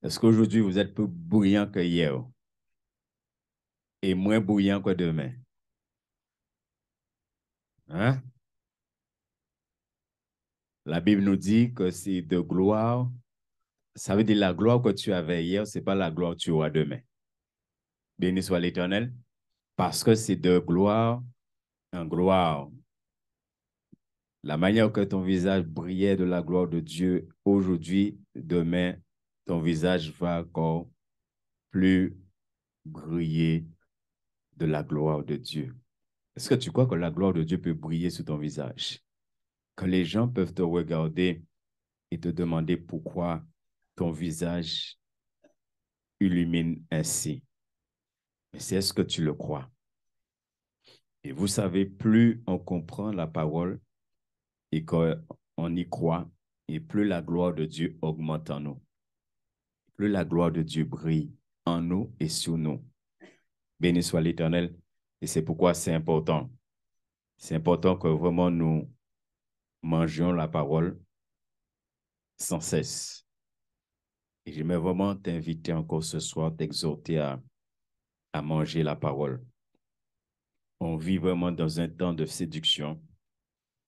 Est-ce qu'aujourd'hui, vous êtes plus bouillant que hier et moins bouillant que demain? Hein? La Bible nous dit que c'est de gloire. Ça veut dire la gloire que tu avais hier, ce n'est pas la gloire que tu auras demain. Béni soit l'Éternel. Parce que c'est de gloire en gloire. La manière que ton visage brillait de la gloire de Dieu aujourd'hui, demain, ton visage va encore plus briller de la gloire de Dieu. Est-ce que tu crois que la gloire de Dieu peut briller sur ton visage? Que les gens peuvent te regarder et te demander pourquoi ton visage illumine ainsi. Mais c'est est-ce que tu le crois? Et vous savez, plus on comprend la parole et qu'on y croit, et plus la gloire de Dieu augmente en nous. Plus la gloire de Dieu brille en nous et sur nous. Béni soit l'Éternel. Et c'est pourquoi c'est important. C'est important que vraiment nous mangions la parole sans cesse. Et j'aimerais vraiment t'inviter encore ce soir, t'exhorter à manger la parole. On vit vraiment dans un temps de séduction.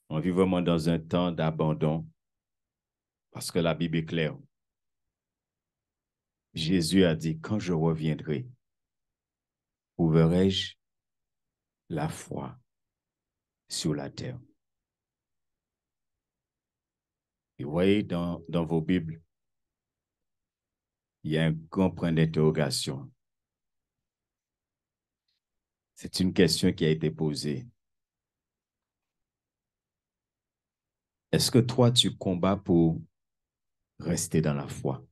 On vit vraiment dans un temps d'abandon parce que la Bible est claire. Jésus a dit, quand je reviendrai, où verrai-je la foi sur la terre? Et vous voyez dans vos Bibles, il y a un grand point d'interrogation. C'est une question qui a été posée. Est-ce que toi, tu combats pour rester dans la foi?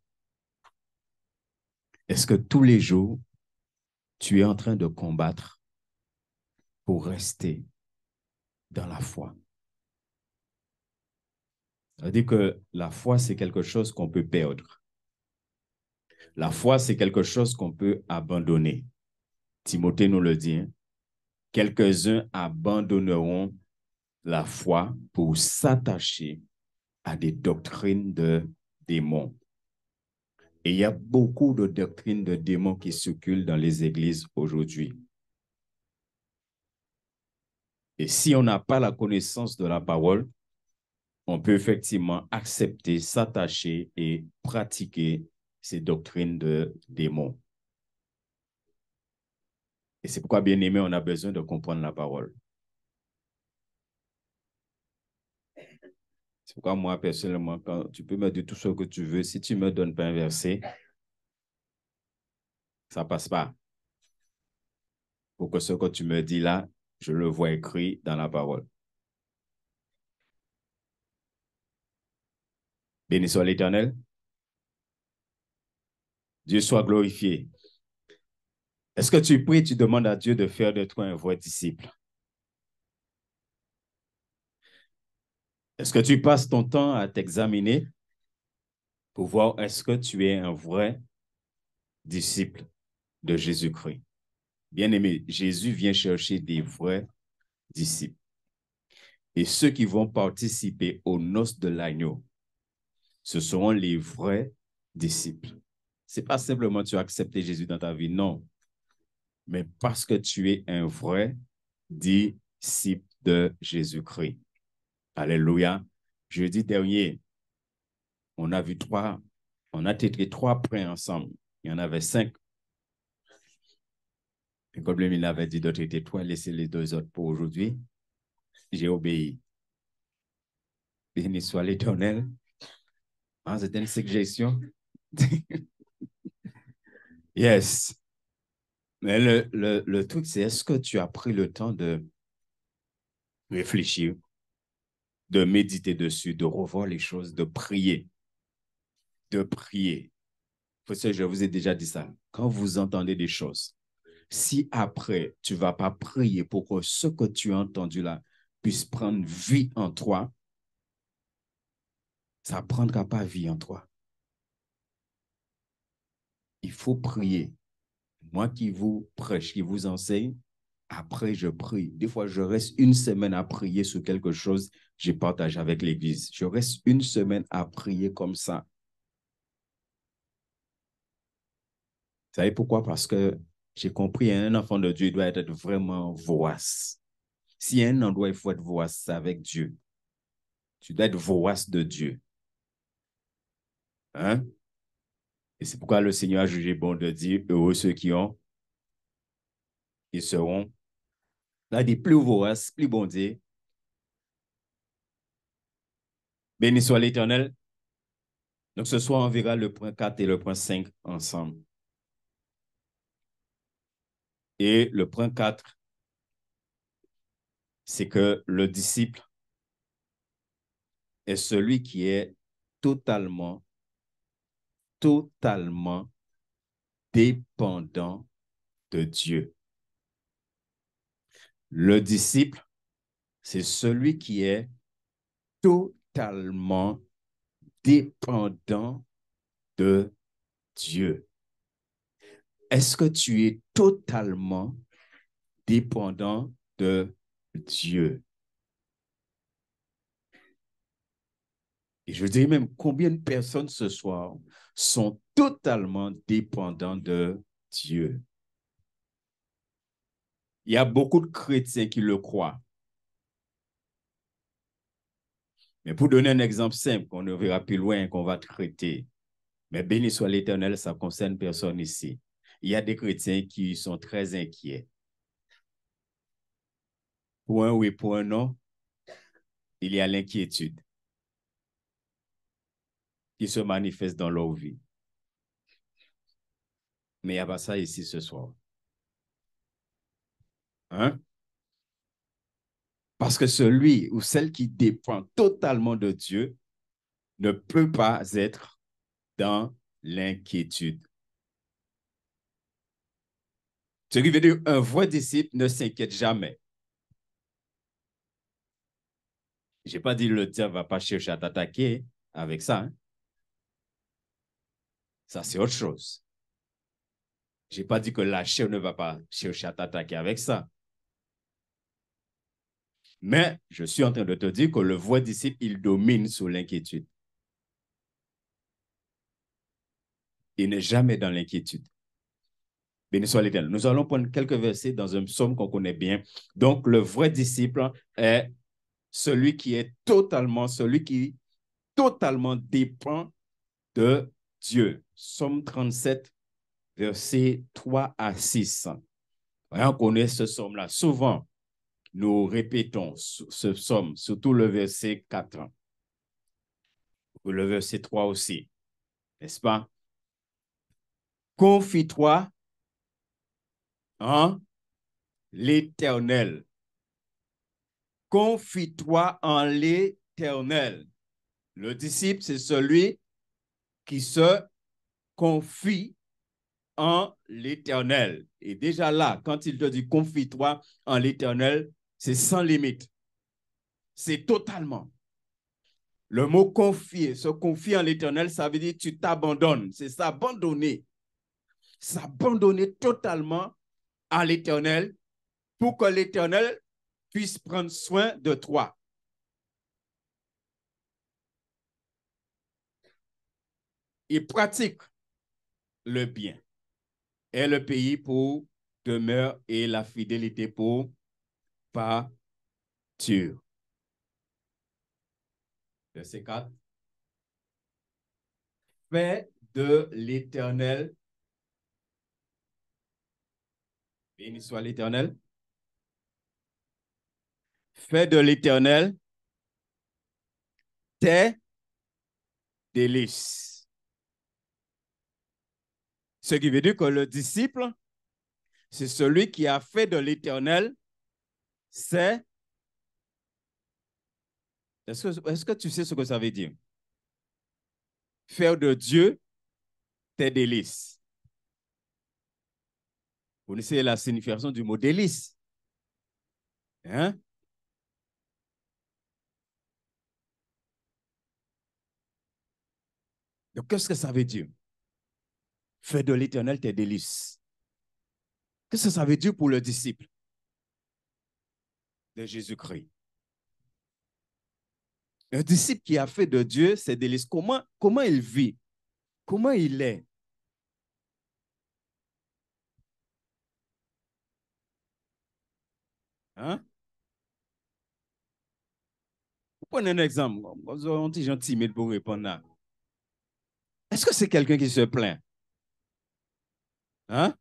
Est-ce que tous les jours, tu es en train de combattre pour rester dans la foi? Ça veut dire que la foi, c'est quelque chose qu'on peut perdre. La foi, c'est quelque chose qu'on peut abandonner. Timothée nous le dit. Hein? Quelques-uns abandonneront la foi pour s'attacher à des doctrines de démons. Et il y a beaucoup de doctrines de démons qui circulent dans les églises aujourd'hui. Et si on n'a pas la connaissance de la parole, on peut effectivement accepter, s'attacher et pratiquer ces doctrines de démons. Et c'est pourquoi, bien aimé, on a besoin de comprendre la parole. C'est pourquoi moi, personnellement, quand tu peux me dire tout ce que tu veux, si tu ne me donnes pas un verset, ça ne passe pas. Pour que ce que tu me dis là, je le vois écrit dans la parole. Béni soit l'Éternel. Dieu soit glorifié. Est-ce que tu pries, tu demandes à Dieu de faire de toi un vrai disciple? Est-ce que tu passes ton temps à t'examiner pour voir est-ce que tu es un vrai disciple de Jésus-Christ? Bien-aimé, Jésus vient chercher des vrais disciples. Et ceux qui vont participer aux noces de l'agneau, ce seront les vrais disciples. Ce n'est pas simplement tu as accepté Jésus dans ta vie, non. Mais parce que tu es un vrai disciple de Jésus-Christ. Alléluia. Jeudi dernier, on a titré 3 points ensemble. Il y en avait 5. Et comme il avait dit d'autres étaient 3, laissez les 2 autres pour aujourd'hui. J'ai obéi. Béni soit l'Éternel. Ah, c'était une suggestion. Yes. Mais le truc, c'est est-ce que tu as pris le temps de réfléchir, de méditer dessus, de revoir les choses, de prier? De prier. Parce que je vous ai déjà dit ça. Quand vous entendez des choses, si après, tu ne vas pas prier pour que ce que tu as entendu là puisse prendre vie en toi, ça ne prendra pas vie en toi. Il faut prier. Moi qui vous prêche, qui vous enseigne, après je prie. Des fois, je reste une semaine à prier sur quelque chose, je partage avec l'Église. Je reste une semaine à prier comme ça. savez pourquoi? Parce que j'ai compris, un enfant de Dieu il doit être vraiment vorace. Si un endroit, il faut être vorace, c'est avec Dieu. Tu dois être vorace de Dieu. Hein? Et c'est pourquoi le Seigneur a jugé bon de dire, heureux ceux qui ont, ils seront, là, des plus voraces, plus bon Dieu. Béni soit l'Éternel. Donc, ce soir, on verra le point 4 et le point 5 ensemble. Et le point 4, c'est que le disciple est celui qui est totalement, totalement dépendant de Dieu. Le disciple, c'est celui qui est totalement dépendant de Dieu. Est-ce que tu es totalement dépendant de Dieu? Et je dirais même combien de personnes ce soir sont totalement dépendants de Dieu. Il y a beaucoup de chrétiens qui le croient. Mais pour donner un exemple simple, qu'on ne verra plus loin, qu'on va traiter, mais béni soit l'Éternel, ça concerne personne ici. Il y a des chrétiens qui sont très inquiets. Pour un oui, pour un non, il y a l'inquiétude qui se manifeste dans leur vie. Mais il n'y a pas ça ici ce soir. Hein? Parce que celui ou celle qui dépend totalement de Dieu ne peut pas être dans l'inquiétude. Ce qui veut dire qu'un vrai disciple ne s'inquiète jamais. Je n'ai pas dit que le diable ne va pas chercher à t'attaquer avec ça. Hein? Ça, c'est autre chose. Je n'ai pas dit que la chair ne va pas chercher à t'attaquer avec ça. Mais je suis en train de te dire que le vrai disciple, il domine sur l'inquiétude. Il n'est jamais dans l'inquiétude. Béni soit l'Éternel. Nous allons prendre quelques versets dans un psaume qu'on connaît bien. Donc, le vrai disciple est celui qui totalement dépend de Dieu. Psaume 37, versets 3 à 6. On connaît ce psaume-là. Souvent, nous répétons ce psaume, surtout le verset 4, ou le verset 3 aussi, n'est-ce pas? Confie-toi en l'Éternel. Confie-toi en l'Éternel. Le disciple, c'est celui qui se confie en l'Éternel. Et déjà là, quand il te dit confie-toi en l'Éternel, c'est sans limite. C'est totalement. Le mot confier, se confier en l'Éternel, ça veut dire tu t'abandonnes. C'est s'abandonner. S'abandonner totalement à l'Éternel pour que l'Éternel puisse prendre soin de toi. Il pratique le bien et le pays pour demeure et la fidélité pour pâture. Verset 4. Fais de l'Éternel, béni soit l'Éternel, fais de l'Éternel tes délices. Ce qui veut dire que le disciple, c'est celui qui a fait de l'Éternel, c'est... Est-ce que tu sais ce que ça veut dire? Faire de Dieu tes délices. Vous connaissez la signification du mot délice? Hein? Donc, qu'est-ce que ça veut dire? Faire de l'Éternel tes délices. Qu'est-ce que ça veut dire pour le disciple de Jésus-Christ? Un disciple qui a fait de Dieu ses délices, comment il vit? Comment il est? Hein? Prenez un exemple. On dit gentil timide pour répondre là. Est-ce que c'est quelqu'un qui se plaint? Hein?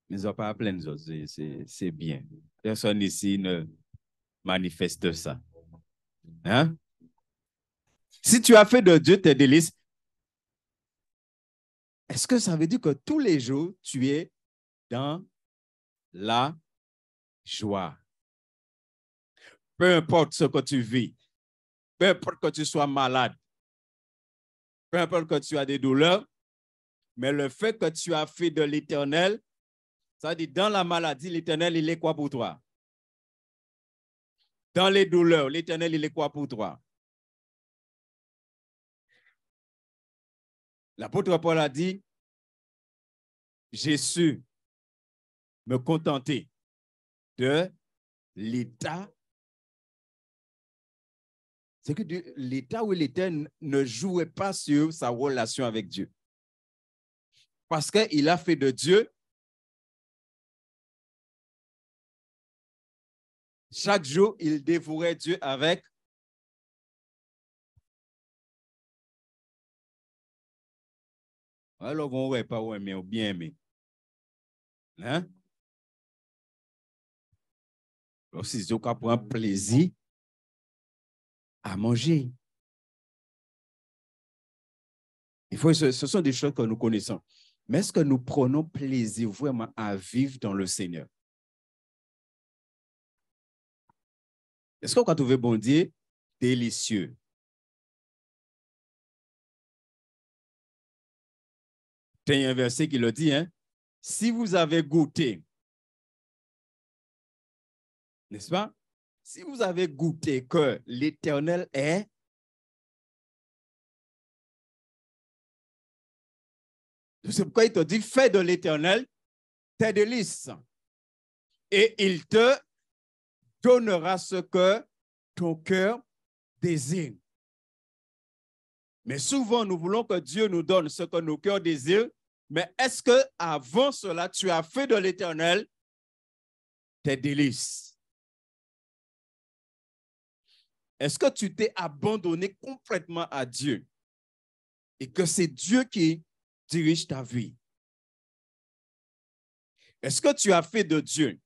Mais ils n'ont pas à plaindre, c'est bien. Personne ici ne manifeste ça. Hein? Si tu as fait de Dieu tes délices, est-ce que ça veut dire que tous les jours, tu es dans la joie? Peu importe ce que tu vis, peu importe que tu sois malade, peu importe que tu as des douleurs, mais le fait que tu as fait de l'Éternel, ça veut dire dans la maladie, l'Éternel, il est quoi pour toi? Dans les douleurs, l'Éternel, il est quoi pour toi? L'apôtre Paul a dit, j'ai su me contenter de l'état. C'est que l'état où il était ne jouait pas sur sa relation avec Dieu. Parce qu'il a fait de Dieu, chaque jour, il dévorait Dieu avec. Alors, on ne pas aimer ou bien aimer. Hein? Alors, si je prend plaisir à manger. Ce sont des choses que nous connaissons. Mais est-ce que nous prenons plaisir vraiment à vivre dans le Seigneur? Est-ce qu'on va trouver bon Dieu délicieux? Il y a un verset qui le dit, hein? Si vous avez goûté, n'est-ce pas? Si vous avez goûté que l'Éternel est, c'est pourquoi il te dit, fais de l'Éternel tes délices. Et il te donnera ce que ton cœur désire. Mais souvent, nous voulons que Dieu nous donne ce que nos cœurs désirent. Mais est-ce qu'avant cela, tu as fait de l'Éternel tes délices? Est-ce que tu t'es abandonné complètement à Dieu et que c'est Dieu qui dirige ta vie? Est-ce que tu as fait de Dieu?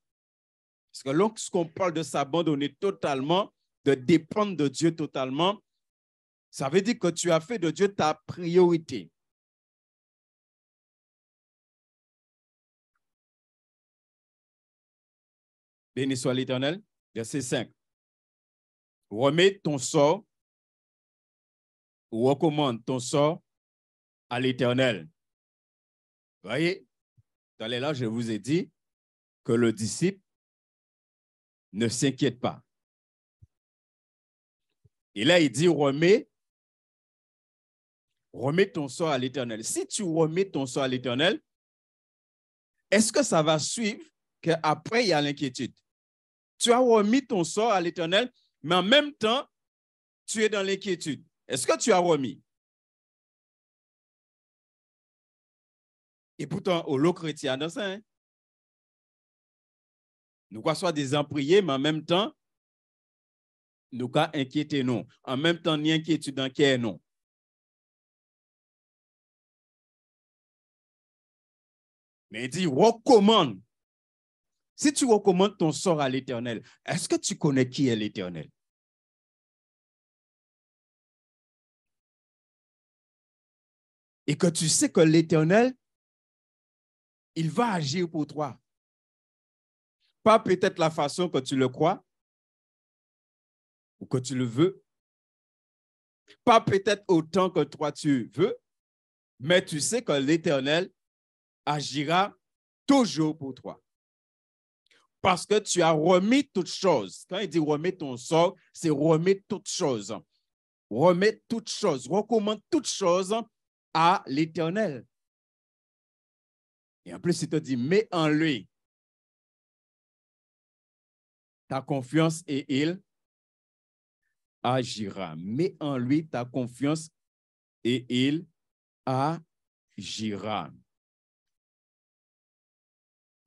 Parce que lorsqu'on parle de s'abandonner totalement, de dépendre de Dieu totalement, ça veut dire que tu as fait de Dieu ta priorité. Béni soit l'Éternel. Verset 5. Remets ton sort, ou recommande ton sort à l'Éternel. Vous voyez, dans les là, je vous ai dit que le disciple ne s'inquiète pas. Et là, il dit, remets ton sort à l'Éternel. Si tu remets ton sort à l'Éternel, est-ce que ça va suivre qu'après, il y a l'inquiétude? Tu as remis ton sort à l'Éternel, mais en même temps, tu es dans l'inquiétude. Est-ce que tu as remis? Et pourtant, au lot chrétien, dans ça, hein? Nous quoi soit des prier, mais en même temps, nous quoi inquiéter non. En même temps, ni inquiétude dans qui est non. Mais il dit, recommande. Si tu recommandes ton sort à l'Éternel, est-ce que tu connais qui est l'Éternel? Et que tu sais que l'Éternel, il va agir pour toi. Pas peut-être la façon que tu le crois ou que tu le veux. Pas peut-être autant que toi tu veux, mais tu sais que l'Éternel agira toujours pour toi. Parce que tu as remis toutes choses. Quand il dit remets ton sort, c'est remets toutes choses. Remets toutes choses. Recommande toutes choses à l'Éternel. Et en plus, il te dit, mets en lui ta confiance et il agira. Mets en lui ta confiance et il agira.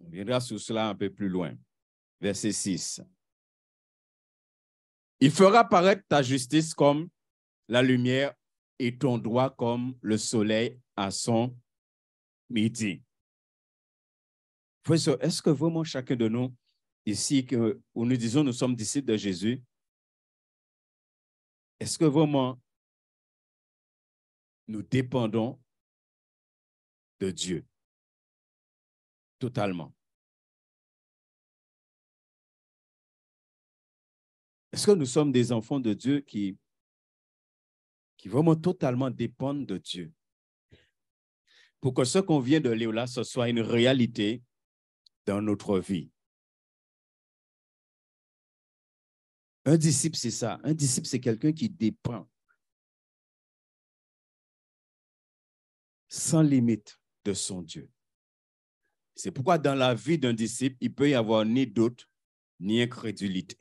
On viendra sur cela un peu plus loin. Verset 6. Il fera paraître ta justice comme la lumière et ton droit comme le soleil à son midi. Est-ce que vraiment chacun de nous, ici, où nous disons nous sommes disciples de Jésus, est-ce que vraiment nous dépendons de Dieu totalement? Est-ce que nous sommes des enfants de Dieu qui vraiment totalement dépendent de Dieu? Pour que ce qu'on vient de lire là, ce soit une réalité dans notre vie. Un disciple, c'est ça. Un disciple, c'est quelqu'un qui dépend sans limite de son Dieu. C'est pourquoi dans la vie d'un disciple, il peut y avoir ni doute, ni incrédulité.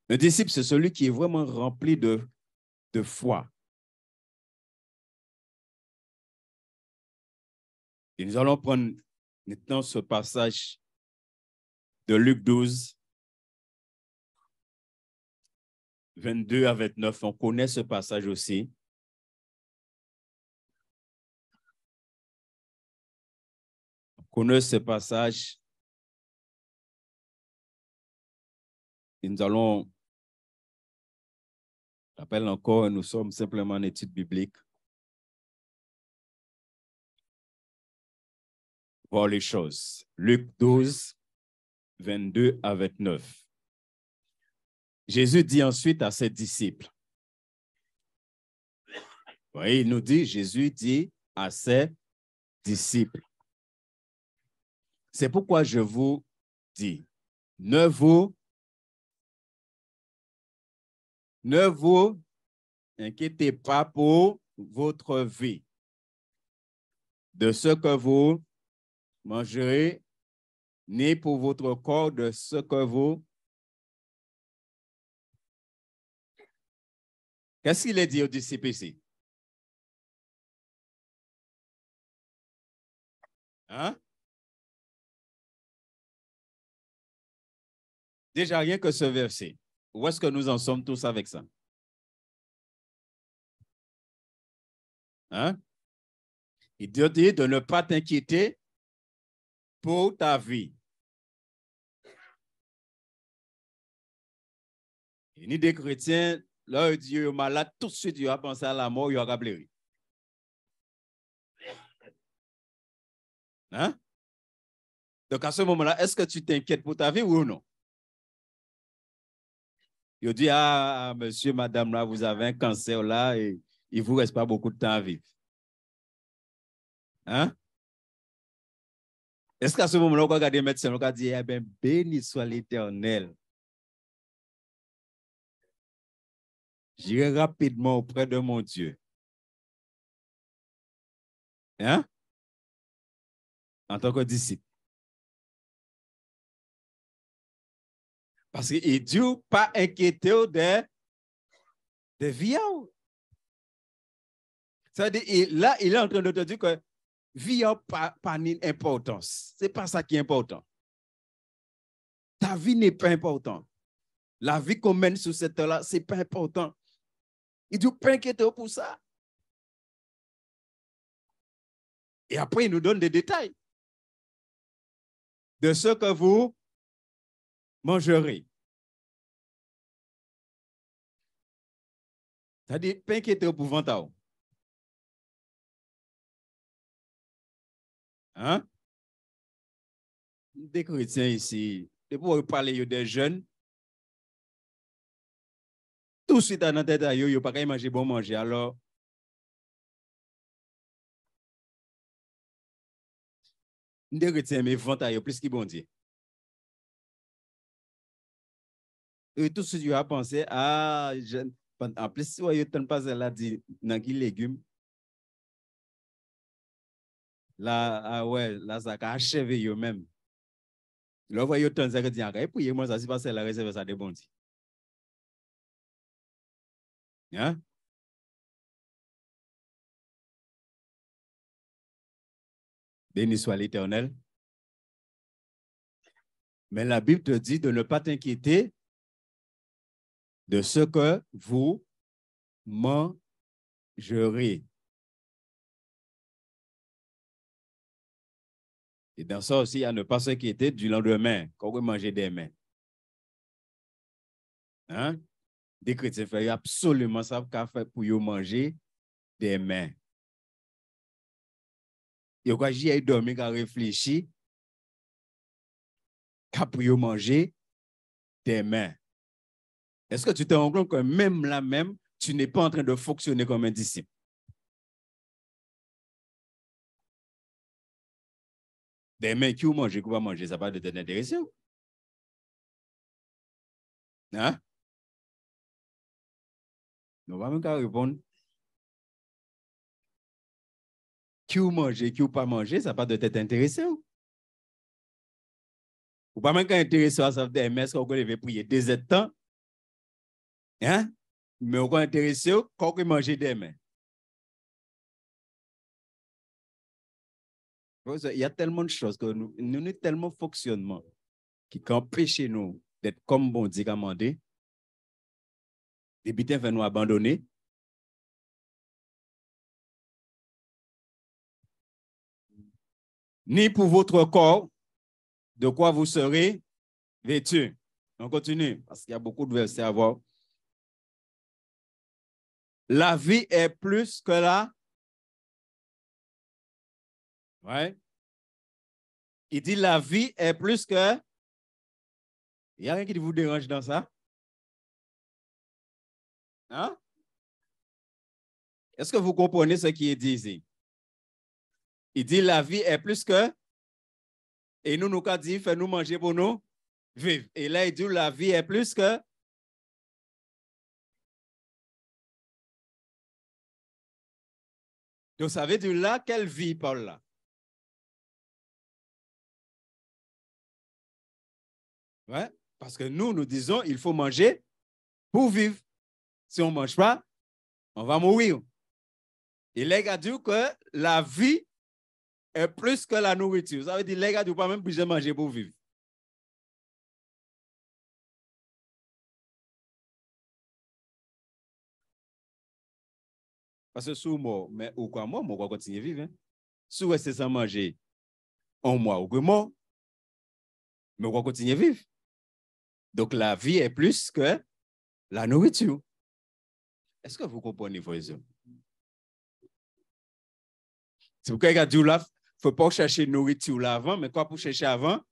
Un disciple, c'est celui qui est vraiment rempli de foi. Et nous allons prendre maintenant ce passage de Luc 12, 22 à 29. On connaît ce passage aussi. On connaît ce passage. Et nous allons, je rappelle encore, nous sommes simplement en étude biblique. Voir les choses. Luc 12, 22 à 29. Jésus dit ensuite à ses disciples. Oui, il nous dit, Jésus dit à ses disciples. C'est pourquoi je vous dis, ne vous inquiétez pas pour votre vie, de ce que vous mangerez, ni pour votre corps de ce que vous... Qu'est-ce qu'il a dit aux disciples ici? Hein? Déjà, rien que ce verset. Où est-ce que nous en sommes tous avec ça? Hein? Il dit de ne pas t'inquiéter pour ta vie. Et ni des chrétiens, là, Dieu est malade, tout de suite, il a pensé à la mort, il aura pleuré. Hein? Donc, à ce moment-là, est-ce que tu t'inquiètes pour ta vie ou non? Il dit, ah, monsieur, madame, là, vous avez un cancer là et il ne vous reste pas beaucoup de temps à vivre. Hein? Est-ce qu'à ce moment-là, on regarde les médecins, on va dire, eh bien, béni soit l'Éternel. J'irai rapidement auprès de mon Dieu. Hein? En tant que disciple. Parce qu'il dit, pas inquiéter des vies. C'est-à-dire, là, il est en train de te dire que vie n'a pas d'importance. Ce n'est pas ça qui est important. Ta vie n'est pas importante. La vie qu'on mène sur cette terre-là, ce n'est pas important. Il dit, pas inquiéter pour ça. Et après, il nous donne des détails de ce que vous mangerez. C'est-à-dire, pas inquiéter pour ventao. Hein? Des chrétiens ici, de pouvoir parler des jeunes, tout de suite dans la tête, ils n'ont pas manger bon manger. Alors, des chrétiens, mais ventao, plus qu'ils vont dire. Et tout de suite, ils ont pensé, ah, en plus, si vous ne pas là, dit, dans quel légumes, là, ah ouais, là, ça a achevé eux-mêmes. Là, vous voyez, autant de dire, et puis, moi, ça s'est passé la réserve, ça débondit. Hein? Béni soit l'Éternel. Mais la Bible te dit de ne pas t'inquiéter de ce que vous mangerez. Et dans ça aussi, à ne pas s'inquiéter du lendemain, quand vous mangez demain. Hein? Des chrétiens font absolument ça pour manger demain. Et quand j'ai dormi, quand réfléchi, pour manger demain. Est-ce que tu te rends compte que même là même, tu n'es pas en train de fonctionner comme un disciple? Demain, qui mange, qui va manger, ça va pas t'intéresser. Hein? Nous va même pas répondre. Qui mange, qui ou pas manger, ça va pas t'intéresser. Ou pas même quand intéressé à ça, demain, est-ce qu'on va prier 2 heures de temps? Hein? Mais on va intéresser quand on manger demain. Il y a tellement de choses que nous avons tellement de fonctionnement qui empêche nous d'être comme bon Dieu commandé. Et puis, il fait nous abandonner. Ni pour votre corps, de quoi vous serez vêtus. On continue, parce qu'il y a beaucoup de versets à voir. La vie est plus que la... Ouais. Il dit la vie est plus que... Il y a rien qui vous dérange dans ça? Hein? Est-ce que vous comprenez ce qui est dit ici? Il dit la vie est plus que... Et nous, nous avons dit, fais-nous manger pour nous vivre. Et là, il dit la vie est plus que... Donc, ça veut dire là, quelle vie parle là? Ouais, parce que nous disons, il faut manger pour vivre. Si on ne mange pas, on va mourir. Et les gars disent que la vie est plus que la nourriture. Ça veut dire que les gars ne doivent pas même plus manger pour vivre. Parce que sous mort, mais ou quoi mort, on va continuer à vivre. Hein? Si vous restez sans manger un mois ou 2 mois, mais on va continuer à vivre. Donc la vie est plus que la nourriture. Est-ce que vous comprenez, frères et sœurs? C'est pourquoi les gars disent là, il ne faut pas chercher nourriture là avant, mais quoi pour chercher avant?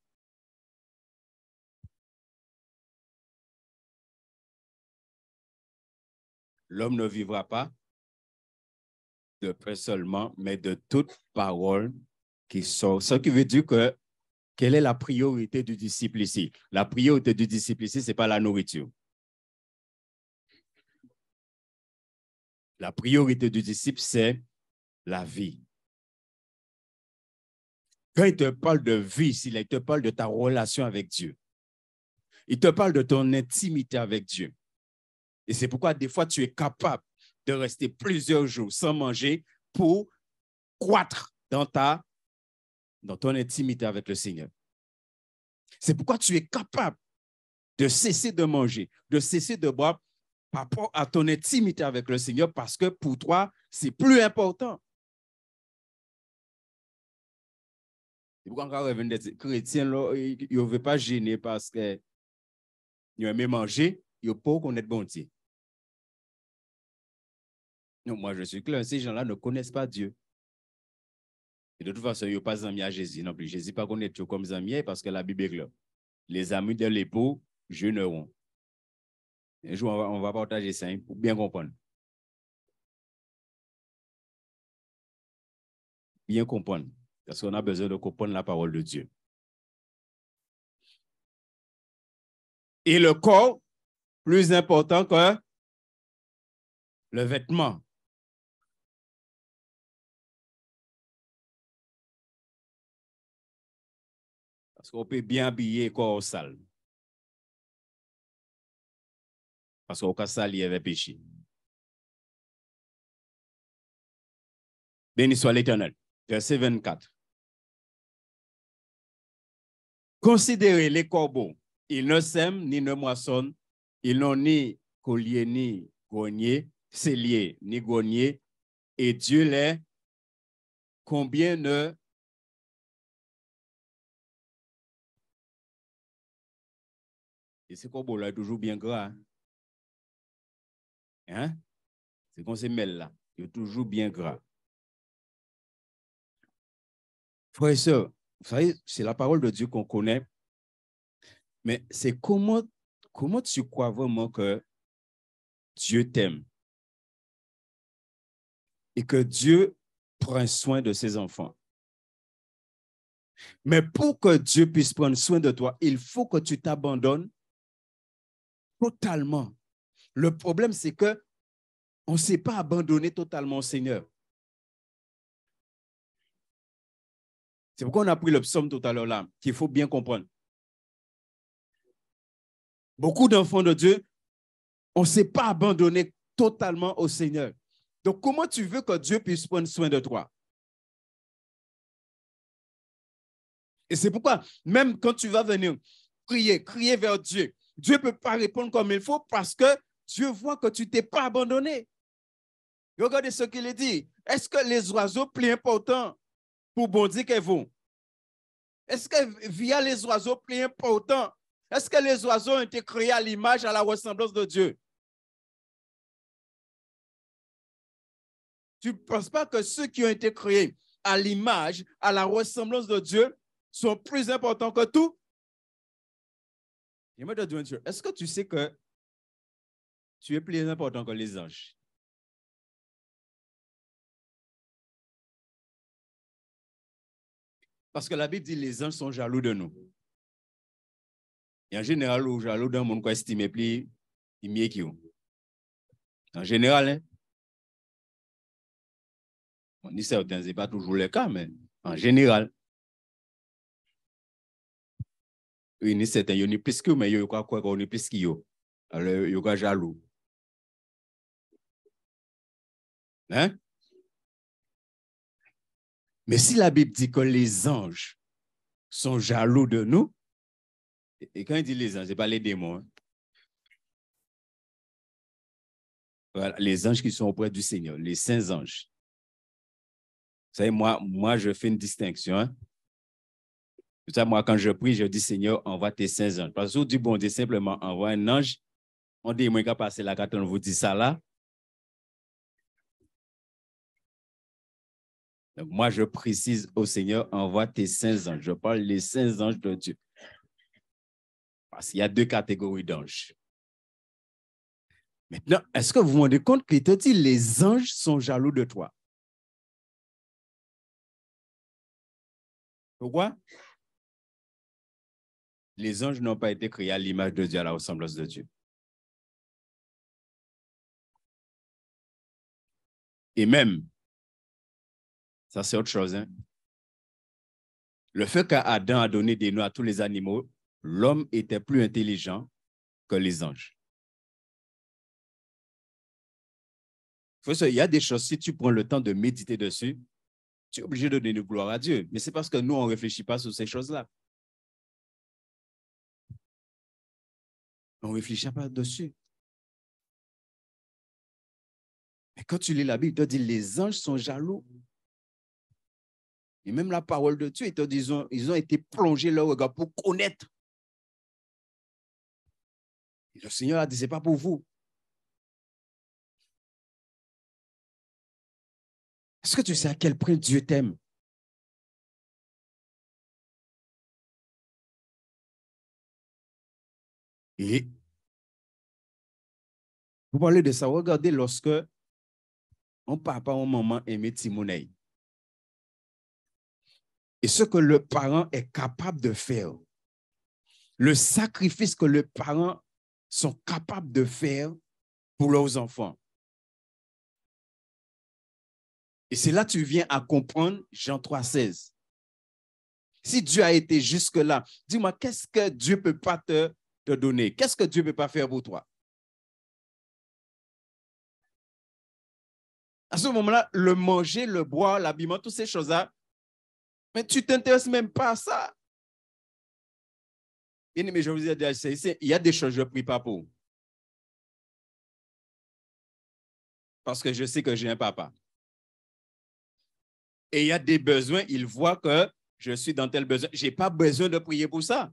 L'homme ne vivra pas de pain seulement, mais de toute parole qui sort. Ce qui veut dire que, quelle est la priorité du disciple ici? La priorité du disciple ici, ce n'est pas la nourriture. La priorité du disciple, c'est la vie. Quand il te parle de vie, il te parle de ta relation avec Dieu. Il te parle de ton intimité avec Dieu. Et c'est pourquoi des fois, tu es capable de rester plusieurs jours sans manger pour croître dans ton intimité avec le Seigneur. C'est pourquoi tu es capable de cesser de manger, de cesser de boire par rapport à ton intimité avec le Seigneur parce que pour toi, c'est plus important. C'est pourquoi quand on des chrétiens, ils ne veulent pas gêner parce qu'ils aiment manger, ils ne peuvent pas connaître bon Dieu. Non, moi, je suis clair, ces gens-là ne connaissent pas Dieu. Et de toute façon, ils n'ont pas d'amis à Jésus non plus. Jésus pas connaît Dieu comme amis parce que la Bible est claire. Les amis de l'époux jeûneront. Un jour, on va partager ça pour bien comprendre. Bien comprendre. Parce qu'on a besoin de comprendre la parole de Dieu. Et le corps, plus important que le vêtement. Parce qu'on peut bien habiller le corps sale. Parce qu'au cas sale, il y avait péché. Béni soit l'Éternel. Verset 24. Considérez les corbeaux. Ils ne sèment ni ne moissonnent. Ils n'ont ni collier ni grenier, cellier ni grenier. Et Dieu les combien ne... Et ces corbeaux-là sont toujours bien gras. Hein? C'est qu'on se mêle là. Ils sont toujours bien gras. Frères et sœurs, vous savez, c'est la parole de Dieu qu'on connaît. Mais c'est comment tu crois vraiment que Dieu t'aime et que Dieu prend soin de ses enfants. Mais pour que Dieu puisse prendre soin de toi, il faut que tu t'abandonnes totalement. Le problème, c'est qu'on ne s'est pas abandonné totalement au Seigneur. C'est pourquoi on a pris le psaume tout à l'heure là, qu'il faut bien comprendre. Beaucoup d'enfants de Dieu, on ne s'est pas abandonné totalement au Seigneur. Donc, comment tu veux que Dieu puisse prendre soin de toi? Et c'est pourquoi, même quand tu vas venir crier vers Dieu, Dieu ne peut pas répondre comme il faut parce que Dieu voit que tu ne t'es pas abandonné. Regardez ce qu'il dit. Est-ce que les oiseaux plus importants pour bondir qu'elles vont? Est-ce que via les oiseaux plus importants, est-ce que les oiseaux ont été créés à l'image, à la ressemblance de Dieu? Tu ne penses pas que ceux qui ont été créés à l'image, à la ressemblance de Dieu sont plus importants que tout? J'aimerais te dire une chose. Est-ce que tu sais que tu es plus important que les anges? Parce que la Bible dit que les anges sont jaloux de nous. Et en général, les jaloux d'un monde qu'on estime plus mieux qu'ils ont. En général, hein? On dit certains, ce n'est pas toujours le cas, mais en général, il y a certains, il y a plus que mais il y a quoi qu'on est plus qu'il y a. Alors, il y a jaloux. Hein? Mais si la Bible dit que les anges sont jaloux de nous, et quand il dit les anges, ce n'est pas les démons. Hein? Voilà, les anges qui sont auprès du Seigneur, les saints anges. Vous savez, moi je fais une distinction. Hein? Ça, moi, quand je prie, je dis, Seigneur, envoie tes saints anges. Parce que vous dites, bon Dieu, simplement, envoie un ange. On dit, moi, qu'à passer là, quand on vous dit ça là. Donc, moi, je précise au Seigneur, envoie tes saints anges. Je parle des saints anges de Dieu. Parce qu'il y a deux catégories d'anges. Maintenant, est-ce que vous vous rendez compte qu'il te dit, les anges sont jaloux de toi? Pourquoi? Les anges n'ont pas été créés à l'image de Dieu, à la ressemblance de Dieu. Et même, ça c'est autre chose, hein? Le fait qu'Adam a donné des noms à tous les animaux, l'homme était plus intelligent que les anges. Il y a des choses, si tu prends le temps de méditer dessus, tu es obligé de donner gloire à Dieu. Mais c'est parce que nous, on ne réfléchit pas sur ces choses-là. On ne réfléchit pas dessus. Mais quand tu lis la Bible, il te dit les anges sont jaloux. Et même la parole de Dieu, ils ont été plongés leur regard pour connaître. Et le Seigneur a dit, ce n'est pas pour vous. Est-ce que tu sais à quel point Dieu t'aime? Et vous parlez de ça, regardez lorsque un papa ou maman aimait Timounei. Et ce que le parent est capable de faire, le sacrifice que les parents sont capables de faire pour leurs enfants. Et c'est là que tu viens à comprendre Jean 3,16. Si Dieu a été jusque-là, dis-moi, qu'est-ce que Dieu ne peut pas te donner? Qu'est-ce que Dieu ne peut pas faire pour toi? À ce moment-là, le manger, le boire, l'habillement, toutes ces choses-là, mais tu ne t'intéresses même pas à ça. Mais je vous dis, il y a des choses que je ne prie pas pour. Parce que je sais que j'ai un papa. Et il y a des besoins, il voit que je suis dans tel besoin. Je n'ai pas besoin de prier pour ça.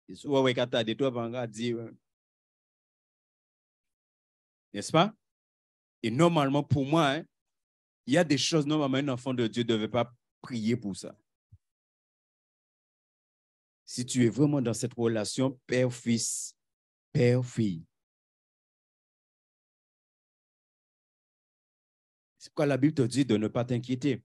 N'est-ce pas? Et normalement, pour moi, hein, il y a des choses, normalement, un enfant de Dieu ne devait pas prier pour ça. Si tu es vraiment dans cette relation père-fils, père-fille, c'est pourquoi la Bible te dit de ne pas t'inquiéter.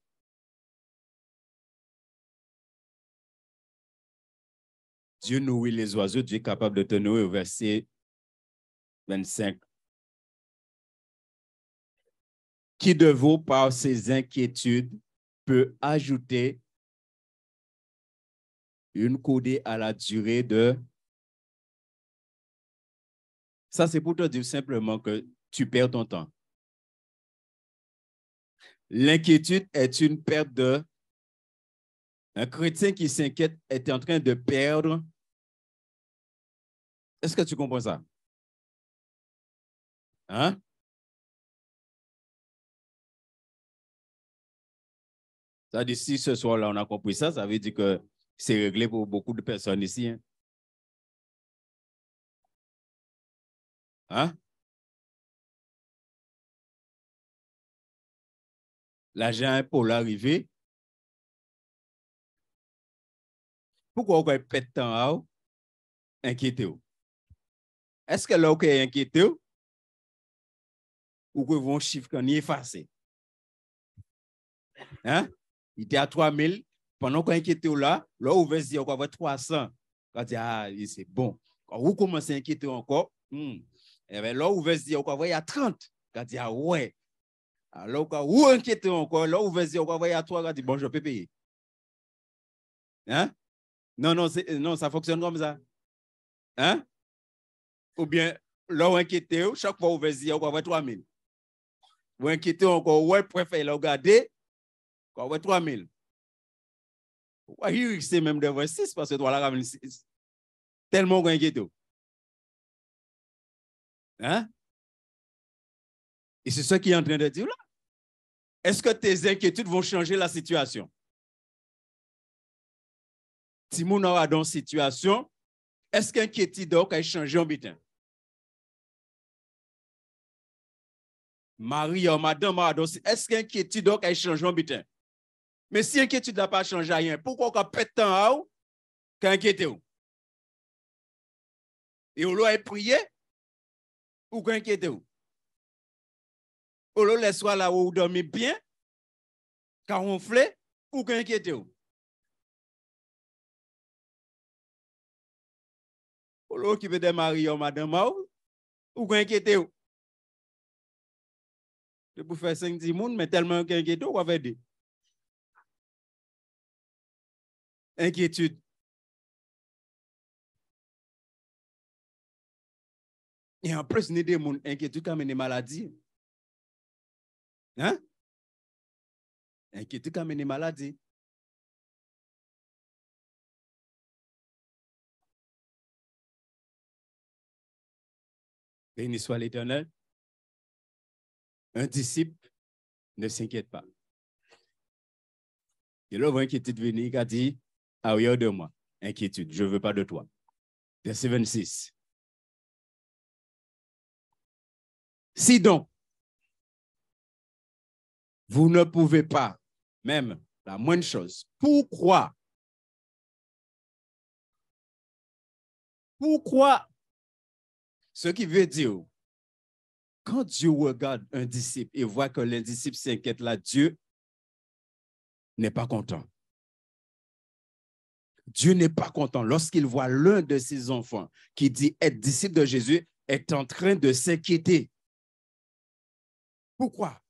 Dieu nourrit les oiseaux, Dieu est capable de te nourrir au verset 25. Qui de vous, par ses inquiétudes, peut ajouter une coudée à la durée de... Ça, c'est pour te dire simplement que tu perds ton temps. L'inquiétude est une perte de... Un chrétien qui s'inquiète est en train de perdre... Est-ce que tu comprends ça? Hein? Ça veut dire, si ce soir-là, on a compris ça, ça veut dire que c'est réglé pour beaucoup de personnes ici. Hein? Hein? L'agent pour l'arrivée. Pourquoi on pète temps inquiété? Est-ce que là, on est inquiété ou que vont chiffre qu'on y effacé? Hein? Il était à 3000. Pendant qu'on est inquiété là, on va se dire qu'on va avoir 300. On dit, ah, c'est bon. Quand vous commencez à inquiéter encore, et bien là, on va se dire qu'on va avoir 30. On dit, ah ouais. Alors, quand vous inquiétez encore, là, on va se dire qu'on va avoir 3. On dit, bon, je peux payer. Hein? Non, non, ça fonctionne comme ça. Hein? Ou bien, là, on inquiété, chaque fois, on va se dire qu'on va avoir 3000. Vous inquiétez encore, ouais, préfère le regarder, qu'on va avoir 3000. Oui, c'est même de 6 parce que toi, là, 6. Tellement qu'on inquiète. Hein? Et c'est ce qu'il est en train de dire là. Est-ce que tes inquiétudes vont changer la situation? Si mon aura dans une situation, est-ce qu'inquiétude a changé en bitin? Marie, madame, est-ce qu'inquiétude a changé en bitin? Mais si inquiétude n'a pas changé rien, pourquoi on peut tant qu'inquiéter? Et on doit prier ou qu'inquiéter? On doit laisser là où vous dormez bien, car on flait ou qu'inquiéter? On doit qui veut de Marie, madame, ou qu'inquiéter? Je peux faire 5-10 personnes, mais tellement qu'inquiéter, on va faire des inquiétudes. Et en plus, il y a des gens inquiétudes comme des maladies. Hein? Inquiétude comme des maladies. Béni soit l'Éternel. Un disciple ne s'inquiète pas. Et là, inquiétude venir, il a dit, arrière de moi, inquiétude, je ne veux pas de toi. Verset 26. Si donc, vous ne pouvez pas, même la moindre chose, pourquoi? Ce qui veut dire, quand Dieu regarde un disciple et voit que l'indisciple s'inquiète là, Dieu n'est pas content. Dieu n'est pas content lorsqu'il voit l'un de ses enfants qui dit être disciple de Jésus est en train de s'inquiéter. Pourquoi?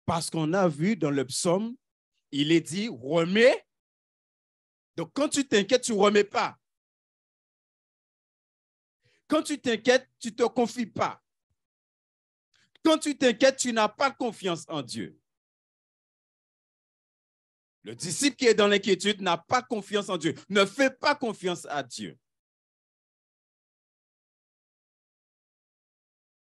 Parce qu'on a vu dans le psaume, il est dit remets. Donc quand tu t'inquiètes, tu ne remets pas. Quand tu t'inquiètes, tu ne te confies pas. Quand tu t'inquiètes, tu n'as pas confiance en Dieu. Le disciple qui est dans l'inquiétude n'a pas confiance en Dieu, ne fait pas confiance à Dieu.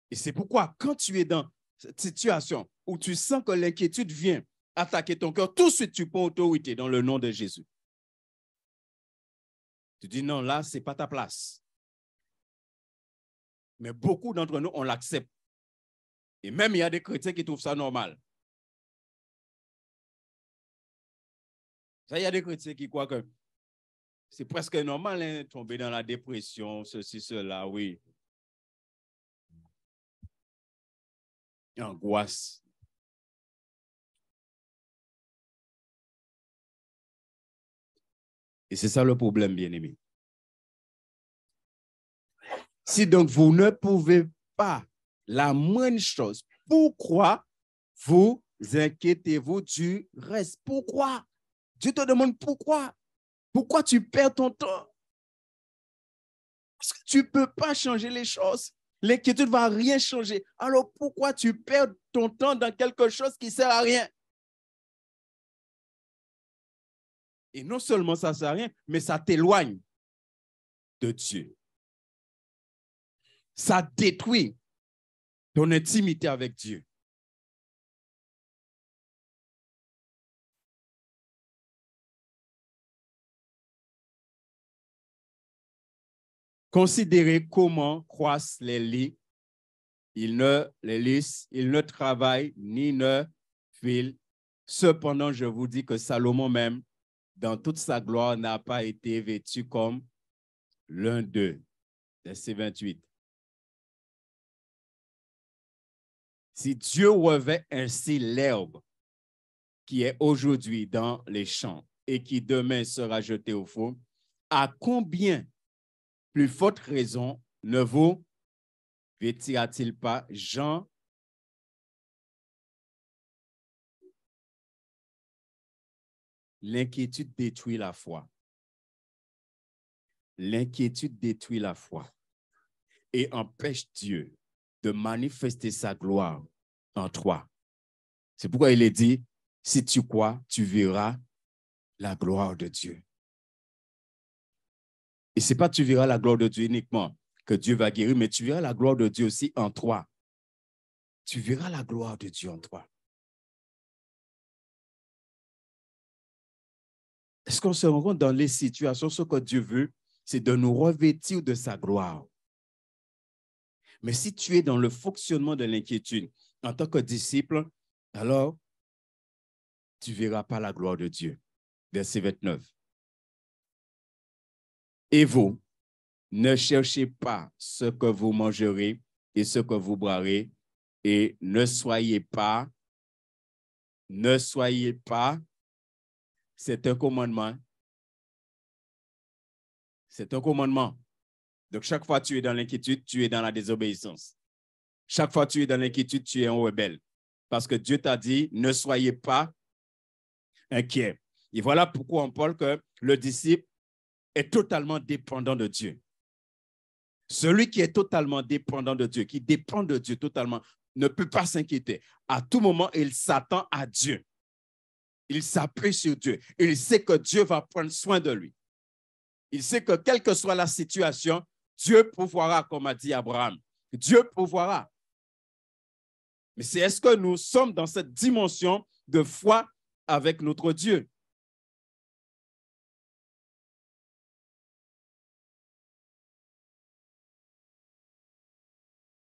Et c'est pourquoi, quand tu es dans cette situation où tu sens que l'inquiétude vient attaquer ton cœur, tout de suite tu prends autorité dans le nom de Jésus. Tu dis non, là, ce n'est pas ta place. Mais beaucoup d'entre nous, on l'accepte. Et même, il y a des chrétiens qui trouvent ça normal. Ça, il y a des chrétiens qui croient que c'est presque normal, hein, tomber dans la dépression, ceci, cela, oui. Angoisse. Et c'est ça le problème, bien-aimé. Si donc vous ne pouvez pas la moindre chose, pourquoi vous inquiétez-vous du reste? Pourquoi? Dieu te demande pourquoi. Pourquoi tu perds ton temps? Parce que tu ne peux pas changer les choses. L'inquiétude ne va rien changer. Alors pourquoi tu perds ton temps dans quelque chose qui ne sert à rien? Et non seulement ça ne sert à rien, mais ça t'éloigne de Dieu. Ça détruit ton intimité avec Dieu. Considérez comment croissent les lits. Ils ne travaillent ni ne filent. Cependant, je vous dis que Salomon même, dans toute sa gloire, n'a pas été vêtu comme l'un d'eux. Verset 28. Si Dieu revêt ainsi l'herbe qui est aujourd'hui dans les champs et qui demain sera jetée au feu, à combien plus forte raison ne vous vêtira-t-il pas, Jean? L'inquiétude détruit la foi. L'inquiétude détruit la foi et empêche Dieu de manifester sa gloire en toi. C'est pourquoi il est dit, si tu crois, tu verras la gloire de Dieu. Et ce n'est pas tu verras la gloire de Dieu uniquement que Dieu va guérir, mais tu verras la gloire de Dieu aussi en toi. Tu verras la gloire de Dieu en toi. Est-ce qu'on se rend compte dans les situations, ce que Dieu veut, c'est de nous revêtir de sa gloire. Mais si tu es dans le fonctionnement de l'inquiétude en tant que disciple, alors tu ne verras pas la gloire de Dieu. Verset 29. Et vous, ne cherchez pas ce que vous mangerez et ce que vous boirez, et ne soyez pas, c'est un commandement. C'est un commandement. Donc, chaque fois que tu es dans l'inquiétude, tu es dans la désobéissance. Chaque fois que tu es dans l'inquiétude, tu es un rebelle. Parce que Dieu t'a dit, ne soyez pas inquiets. Et voilà pourquoi on parle que le disciple est totalement dépendant de Dieu. Celui qui est totalement dépendant de Dieu, qui dépend de Dieu totalement, ne peut pas s'inquiéter. À tout moment, il s'attend à Dieu. Il s'appuie sur Dieu. Il sait que Dieu va prendre soin de lui. Il sait que quelle que soit la situation, Dieu pourvoira, comme a dit Abraham. Dieu pourvoira. Mais c'est est-ce que nous sommes dans cette dimension de foi avec notre Dieu?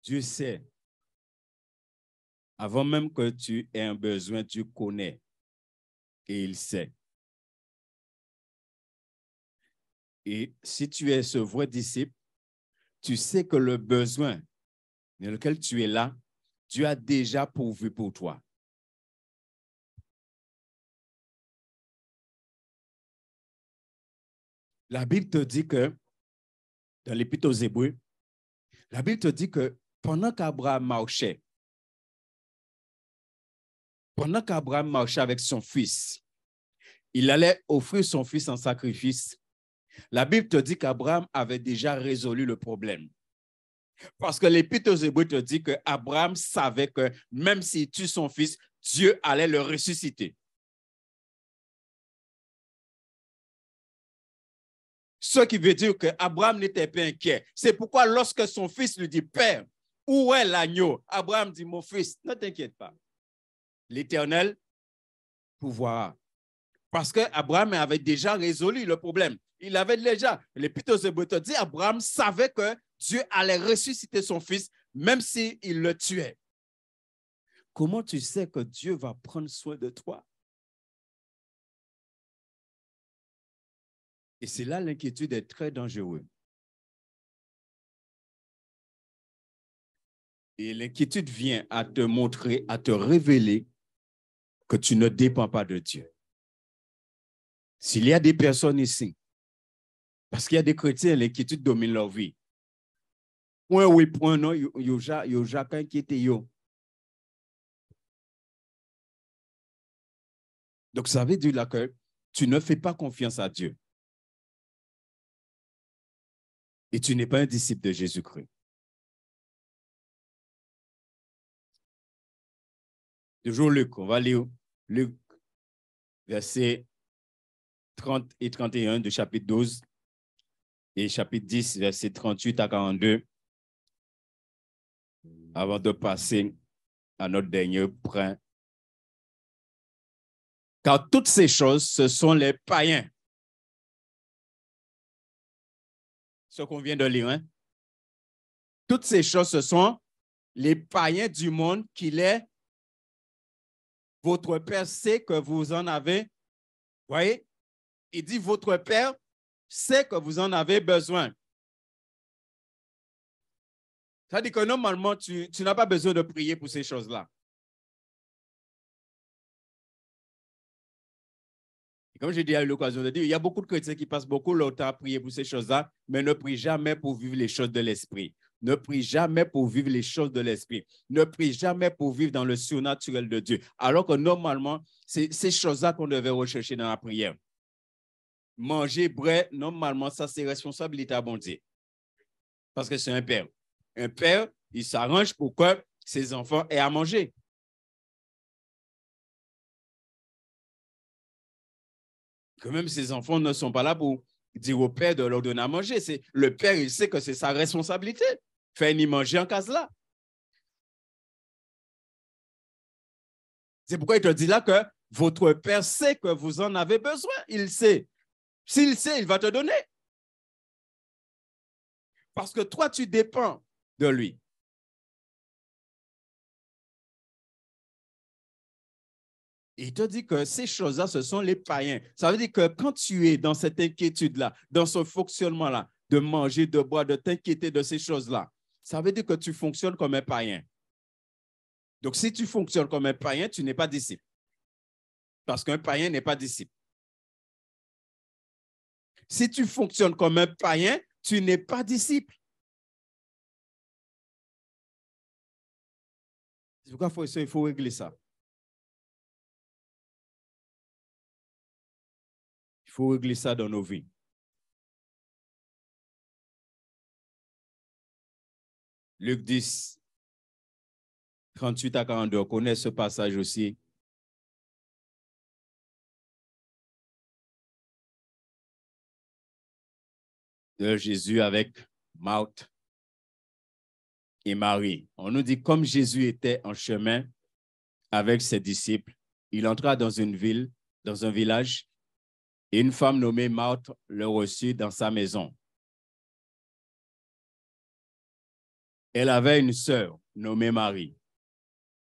Dieu sait. Avant même que tu aies un besoin, Dieu connaît. Et il sait. Et si tu es ce vrai disciple, tu sais que le besoin dans lequel tu es là, Dieu a déjà pourvu pour toi. La Bible te dit que, dans l'Épître aux Hébreux, la Bible te dit que pendant qu'Abraham marchait avec son fils, il allait offrir son fils en sacrifice. La Bible te dit qu'Abraham avait déjà résolu le problème. Parce que l'Épître aux Hébreux te dit qu'Abraham savait que même s'il tue son fils, Dieu allait le ressusciter. Ce qui veut dire qu'Abraham n'était pas inquiet. C'est pourquoi lorsque son fils lui dit, Père, où est l'agneau? Abraham dit, mon fils, ne t'inquiète pas. L'Éternel pourvoira. Parce qu'Abraham avait déjà résolu le problème. Il avait déjà, l'Épître aux Hébreux dit, Abraham savait que Dieu allait ressusciter son fils, même s'il le tuait. Comment tu sais que Dieu va prendre soin de toi? Et c'est là l'inquiétude est très dangereuse. Et l'inquiétude vient à te montrer, à te révéler que tu ne dépends pas de Dieu. S'il y a des personnes ici, parce qu'il y a des chrétiens, l'inquiétude domine leur vie. Point oui, point non, il y a chacun qui était yo. Donc, ça veut dire là que tu ne fais pas confiance à Dieu. Et tu n'es pas un disciple de Jésus-Christ. Toujours Luc, on va lire Luc, versets 30 et 31 de chapitre 12 et chapitre 10, versets 38 à 42, avant de passer à notre dernier point. Car toutes ces choses, ce sont les païens. Ce qu'on vient de lire, hein? Toutes ces choses, ce sont les païens du monde qu'il est. Votre Père sait que vous en avez. Voyez? Il dit, votre Père sait que vous en avez besoin. Ça dit que normalement, tu n'as pas besoin de prier pour ces choses-là. Et comme j'ai déjà eu l'occasion de dire, il y a beaucoup de chrétiens qui passent beaucoup leur temps à prier pour ces choses-là, mais ne prient jamais pour vivre les choses de l'esprit. Ne prie jamais pour vivre les choses de l'esprit. Ne prie jamais pour vivre dans le surnaturel de Dieu. Alors que normalement, c'est ces choses-là qu'on devait rechercher dans la prière. Manger, bref, normalement, ça, c'est responsabilité à bon Dieu. Parce que c'est un père. Un père, il s'arrange pour que ses enfants aient à manger. Que même ses enfants ne sont pas là pour dire au père de leur donner à manger. C'est, le père, il sait que c'est sa responsabilité. Faire ni manger en case là. C'est pourquoi il te dit là que votre père sait que vous en avez besoin. Il sait. S'il sait, il va te donner. Parce que toi, tu dépends de lui. Il te dit que ces choses-là, ce sont les païens. Ça veut dire que quand tu es dans cette inquiétude-là, dans ce fonctionnement-là, de manger, de boire, de t'inquiéter de ces choses-là, ça veut dire que tu fonctionnes comme un païen. Donc, si tu fonctionnes comme un païen, tu n'es pas disciple. Parce qu'un païen n'est pas disciple. Si tu fonctionnes comme un païen, tu n'es pas disciple. C'est pourquoi il faut régler ça. Il faut régler ça dans nos vies. Luc 10, 38 à 42, on connaît ce passage aussi. De Jésus avec Marthe et Marie. On nous dit, comme Jésus était en chemin avec ses disciples, il entra dans une ville, dans un village, et une femme nommée Marthe le reçut dans sa maison. Elle avait une sœur nommée Marie,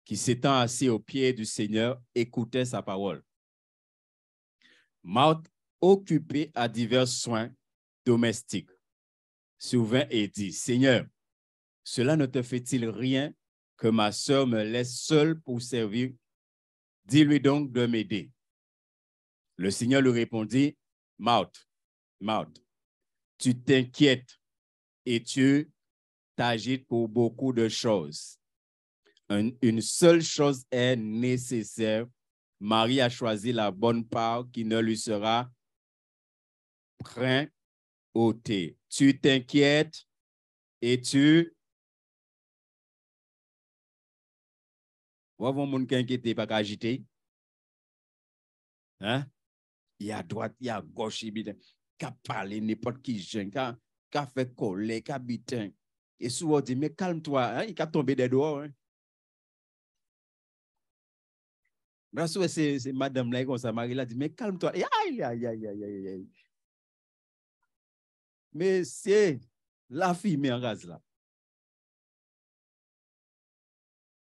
qui s'étant assise aux pieds du Seigneur, écoutait sa parole. Marthe, occupée à divers soins domestiques, souvint et dit, Seigneur, cela ne te fait-il rien que ma sœur me laisse seule pour servir? Dis-lui donc de m'aider. Le Seigneur lui répondit, Marthe, Marthe, tu t'inquiètes et tu t'agites pour beaucoup de choses. Une seule chose est nécessaire. Marie a choisi la bonne part qui ne lui sera point ôtée. Tu t'inquiètes et tu... Vous avez un monde qui inquiète, pas agité. Hein? Il y a droite, il y a gauche. qui a parlé n'importe qui jeune, qui a fait coller, qui a bitin. Et souvent, on dit, mais calme-toi, hein, il a tombé des dehors. Hein. C'est madame là, comme ça, Marie l'a dit, mais calme-toi. Aïe, aïe, aïe, aïe, aïe, aïe. Mais c'est la fille, mais en gaz là.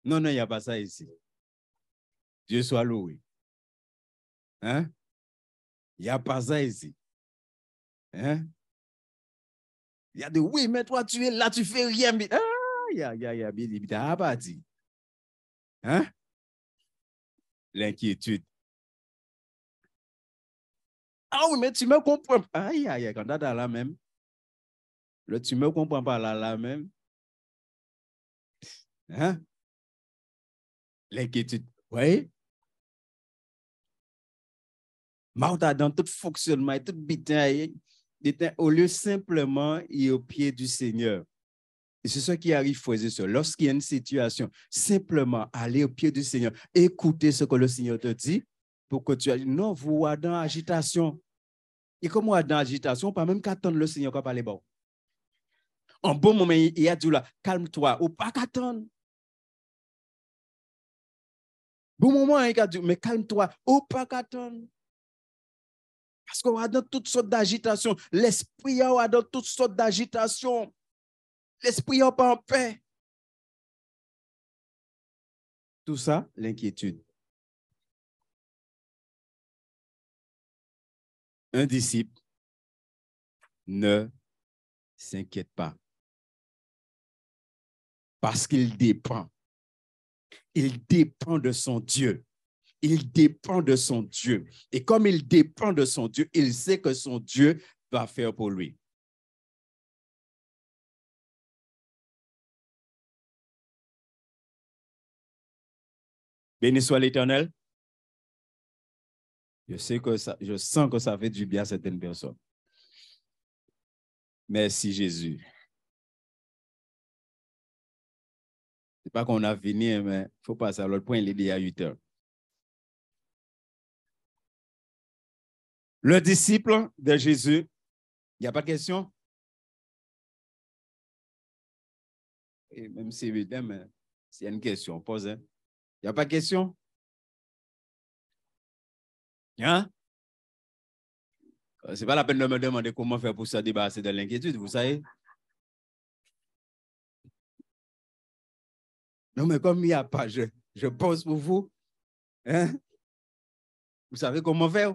Non, non, il n'y a pas ça ici. Dieu soit loué. Hein? Il n'y a pas ça ici. Hein? Il y a de oui, mais toi, tu es là, tu fais rien. Ah, il y a, bien dit, tu as pas dit. Hein? L'inquiétude. Ah oui, mais tu me comprends. Aïe, aïe, aïe, quand tu es là même. Le tu me comprends pas là même. Hein? L'inquiétude. Oui. Martha, dans tout fonctionnement, tout bitin, au lieu simplement y au pied du Seigneur. Et c'est ce qui arrive, frères et sœurs. Lorsqu'il y a une situation, simplement aller au pied du Seigneur, écouter ce que le Seigneur te dit pour que tu agisses. Non, vous êtes dans l'agitation. Et comme vous êtes dans l'agitation, pas même qu'attendre le Seigneur quand parler bon. En bon moment, il a dit là, calme-toi, ou pas qu'attendre. Bon moment, il a dit, mais calme-toi, ou pas qu'attendre. Parce qu'on a dans toutes sortes d'agitation. L'esprit a dans toutes sortes d'agitation. L'esprit n'est pas en paix. Tout ça, l'inquiétude. Un disciple ne s'inquiète pas. Parce qu'il dépend. Il dépend de son Dieu. Il dépend de son Dieu. Et comme il dépend de son Dieu, il sait que son Dieu va faire pour lui. Béni soit l'Éternel. Je sens que ça fait du bien à certaines personnes. Merci Jésus. C'est pas qu'on a fini, mais il faut passer à l'autre point, il est déjà 8 heures. Le disciple de Jésus, il n'y a pas de question? Et même si évidemment, mais s'il y a une question, pose. Il n'y a pas de question? Hein? Ce n'est pas la peine de me demander comment faire pour se débarrasser de l'inquiétude, vous savez? Non, mais comme il n'y a pas, je pose pour vous. Hein? Vous savez comment faire?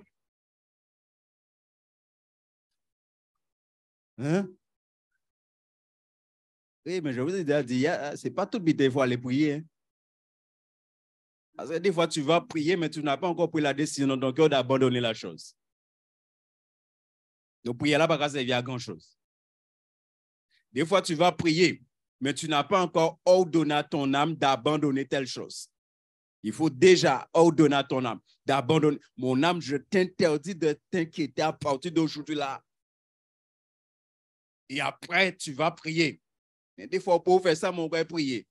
Hein? Oui, mais je vous ai déjà dit, ce n'est pas tout le temps il faut aller prier. Hein? Parce que des fois, tu vas prier, mais tu n'as pas encore pris la décision dans ton cœur d'abandonner la chose. Donc, prier là, pas servir à grand-chose. Des fois, tu vas prier, mais tu n'as pas encore ordonné à ton âme d'abandonner telle chose. Il faut déjà ordonner à ton âme d'abandonner. Mon âme, je t'interdis de t'inquiéter à partir d'aujourd'hui là. Et après, tu vas prier. Mais des fois, pour faire ça, mon frère, prier.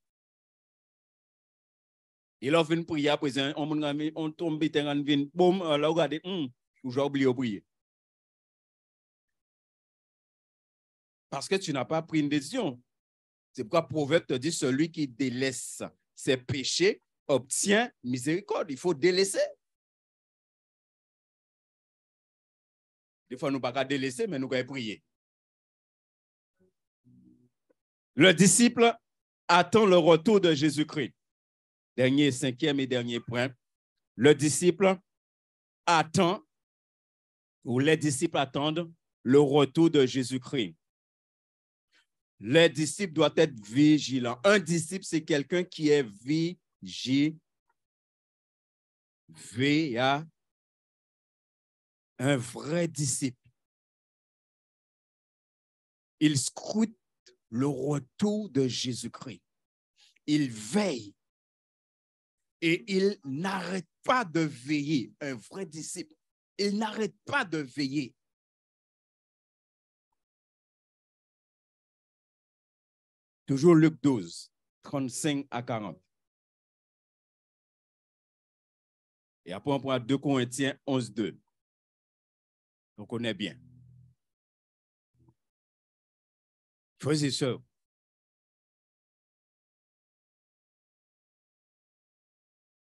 Il a fait une prière, on tombe, boum, là, regardez, j'ai oublié de prier. Parce que tu n'as pas pris une décision. C'est pourquoi Proverbe te dit, celui qui délaisse ses péchés obtient miséricorde. Il faut délaisser. Des fois, nous ne pouvons pas délaisser, mais nous pouvons prier. Le disciple attend le retour de Jésus-Christ. Dernier, cinquième et dernier point. Le disciple attend, ou les disciples attendent le retour de Jésus-Christ. Les disciples doivent être vigilants. Un disciple, c'est quelqu'un qui est vigilant. Un vrai disciple. Il scrute le retour de Jésus-Christ. Il veille et il n'arrête pas de veiller. Un vrai disciple, il n'arrête pas de veiller. Toujours Luc 12, 35 à 40. Et après, on prend 2 Corinthiens 11, 2. On connaît bien. Frères et sœurs,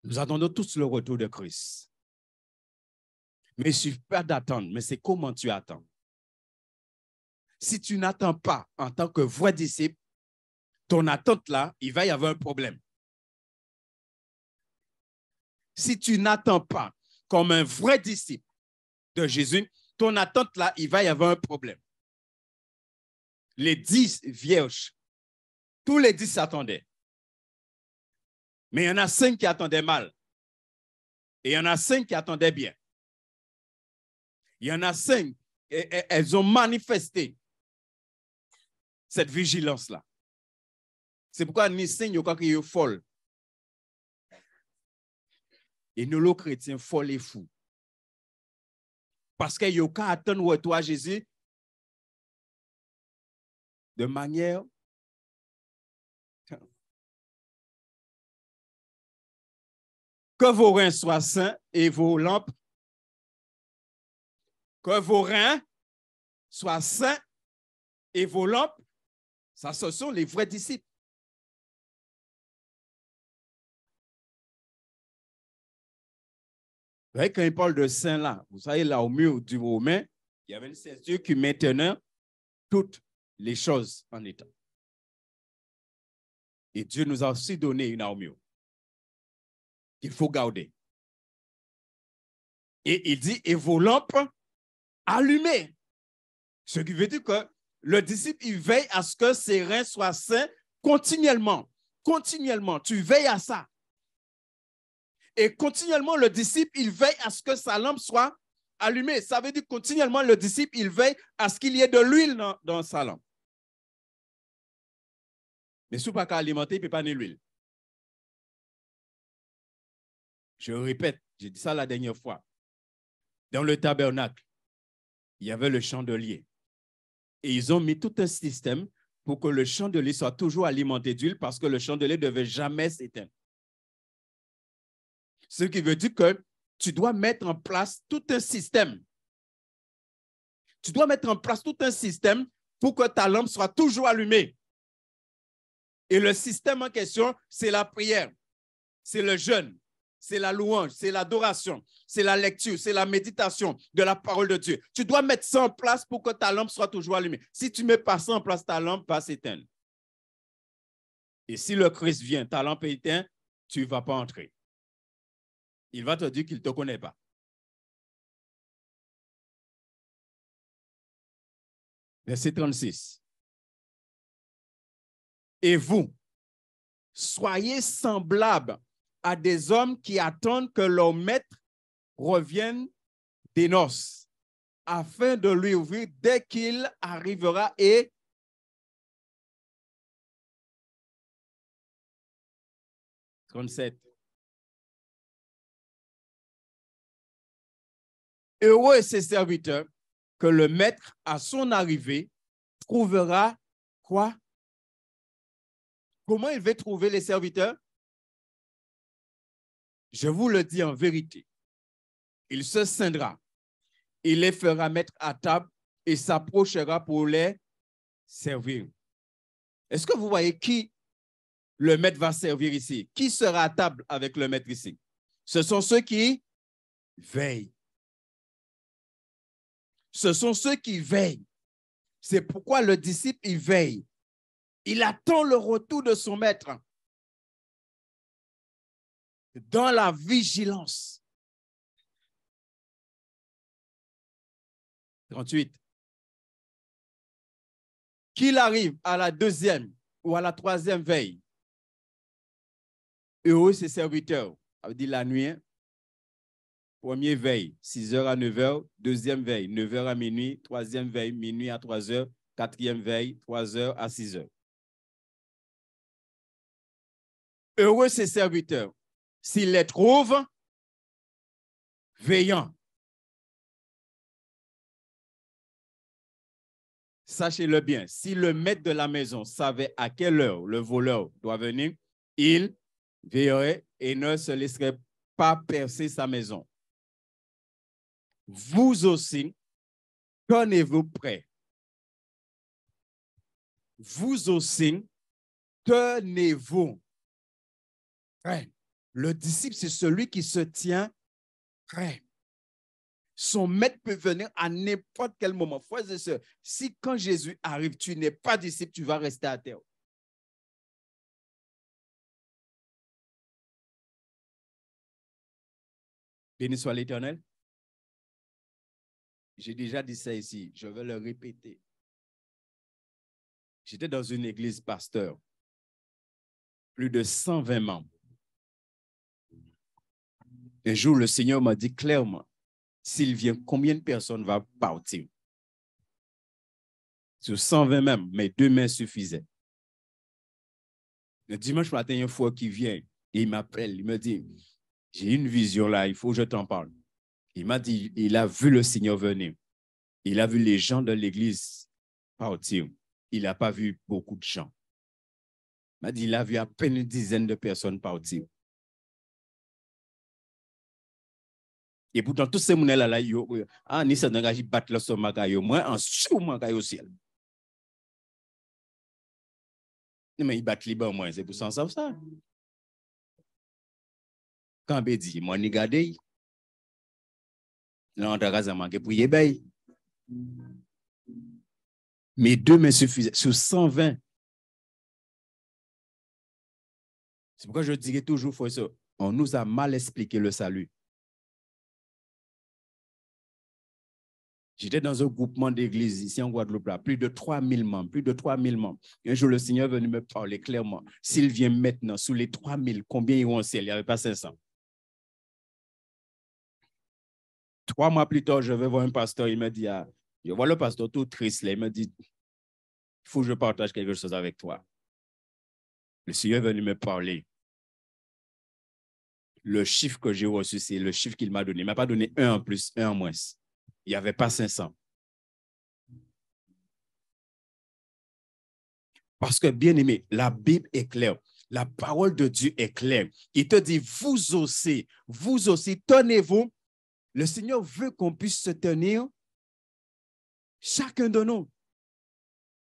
nous attendons tous le retour de Christ. Mais il ne suffit pas d'attendre, mais c'est comment tu attends. Si tu n'attends pas en tant que vrai disciple, ton attente là, il va y avoir un problème. Si tu n'attends pas comme un vrai disciple de Jésus, ton attente là, il va y avoir un problème. Les 10 vierges, tous les 10 s'attendaient. Mais il y en a 5 qui attendaient mal. Et il y en a 5 qui attendaient bien. Il y en a 5, elles ont manifesté cette vigilance-là. C'est pourquoi nous sommes qui folle. Et nous, les chrétiens, folles et fous. Parce qu'il y a qu'à attendre retour à Jésus de manière que vos reins soient sains et vos lampes, que vos reins soient sains et vos lampes, ça, ce sont les vrais disciples. Vous voyez, quand il parle de saint là, vous savez, là au mur du Romain, il y avait une ceinture qui maintenait toutes les choses en état. Et Dieu nous a aussi donné une armure qu'il faut garder. Et il dit, et vos lampes allumées. Ce qui veut dire que le disciple, il veille à ce que ses reins soient sains continuellement. Continuellement, tu veilles à ça. Et continuellement, le disciple, il veille à ce que sa lampe soit allumée. Ça veut dire continuellement, le disciple, il veille à ce qu'il y ait de l'huile dans sa lampe. Mais si vous ne pouvez pas alimenter, il ne peut pas avoir l'huile. Je répète, j'ai dit ça la dernière fois. Dans le tabernacle, il y avait le chandelier. Et ils ont mis tout un système pour que le chandelier soit toujours alimenté d'huile parce que le chandelier ne devait jamais s'éteindre. Ce qui veut dire que tu dois mettre en place tout un système. Tu dois mettre en place tout un système pour que ta lampe soit toujours allumée. Et le système en question, c'est la prière, c'est le jeûne, c'est la louange, c'est l'adoration, c'est la lecture, c'est la méditation de la parole de Dieu. Tu dois mettre ça en place pour que ta lampe soit toujours allumée. Si tu ne mets pas ça en place, ta lampe va s'éteindre. Et si le Christ vient, ta lampe est éteinte, tu ne vas pas entrer. Il va te dire qu'il ne te connaît pas. Verset 36. Et vous, soyez semblables à des hommes qui attendent que leur maître revienne des noces, afin de lui ouvrir dès qu'il arrivera et « 37. Heureux est ses serviteurs que le maître, à son arrivée, trouvera quoi? Comment il va trouver les serviteurs? Je vous le dis en vérité. Il se scindra, il les fera mettre à table et s'approchera pour les servir. Est-ce que vous voyez qui le maître va servir ici? Qui sera à table avec le maître ici? Ce sont ceux qui veillent. Ce sont ceux qui veillent. C'est pourquoi le disciple, il veille. Il attend le retour de son maître. Dans la vigilance. 38. Qu'il arrive à la deuxième ou à la troisième veille. Heureux ses serviteurs. Ça veut dire la nuit. Première veille, 6h à 9h. Deuxième veille, 9h à minuit. Troisième veille, minuit à 3h. Quatrième veille, 3h à 6h. Heureux ses serviteurs, s'ils les trouvent veillants. Sachez-le bien, si le maître de la maison savait à quelle heure le voleur doit venir, il veillerait et ne se laisserait pas percer sa maison. Vous aussi, tenez-vous prêts, vous aussi, tenez-vous prêt. Le disciple, c'est celui qui se tient prêt. Son maître peut venir à n'importe quel moment. Frères et sœurs, si quand Jésus arrive, tu n'es pas disciple, tu vas rester à terre. Béni soit l'Éternel. J'ai déjà dit ça ici, je vais le répéter. J'étais dans une église pasteur, plus de 120 membres. Un jour, le Seigneur m'a dit clairement, s'il vient, combien de personnes vont partir? Sur 120 même, mais 2 mains suffisaient. Le dimanche matin, il y a un frère qui vient et il m'appelle, il me dit, j'ai une vision là, il faut que je t'en parle. Il m'a dit, il a vu le Seigneur venir. Il a vu les gens de l'église partir. Il n'a pas vu beaucoup de gens. Il m'a dit, il a vu à peine une dizaine de personnes partir. Et pourtant, tous ces gens-là, ni ça n'engage, ils battent le stomac, moi, en sûrement, au ciel. Mais ils battent libre, moi, c'est pour ça, ça. Quand on dit, moi, ni gardé, là, on a manqué pour y aller. Mais 2 mains suffisaient, sur 120. C'est pourquoi je dirais toujours, frère, ça, on nous a mal expliqué le salut. J'étais dans un groupement d'église ici en Guadeloupe, là, plus de 3000 membres, plus de 3000 membres. Un jour, le Seigneur est venu me parler clairement. S'il vient maintenant, sous les 3000, combien iront au ciel? Il n'y avait pas 500. 3 mois plus tard, je vais voir un pasteur, il me dit, je vois le pasteur tout triste, là, il me dit, il faut que je partage quelque chose avec toi. Le Seigneur est venu me parler. Le chiffre que j'ai reçu, c'est le chiffre qu'il m'a donné. Il ne m'a pas donné 1 en plus, 1 en moins. Il n'y avait pas 500. Parce que, bien aimé, la Bible est claire. La parole de Dieu est claire. Il te dit, vous aussi, tenez-vous. Le Seigneur veut qu'on puisse se tenir, chacun de nous.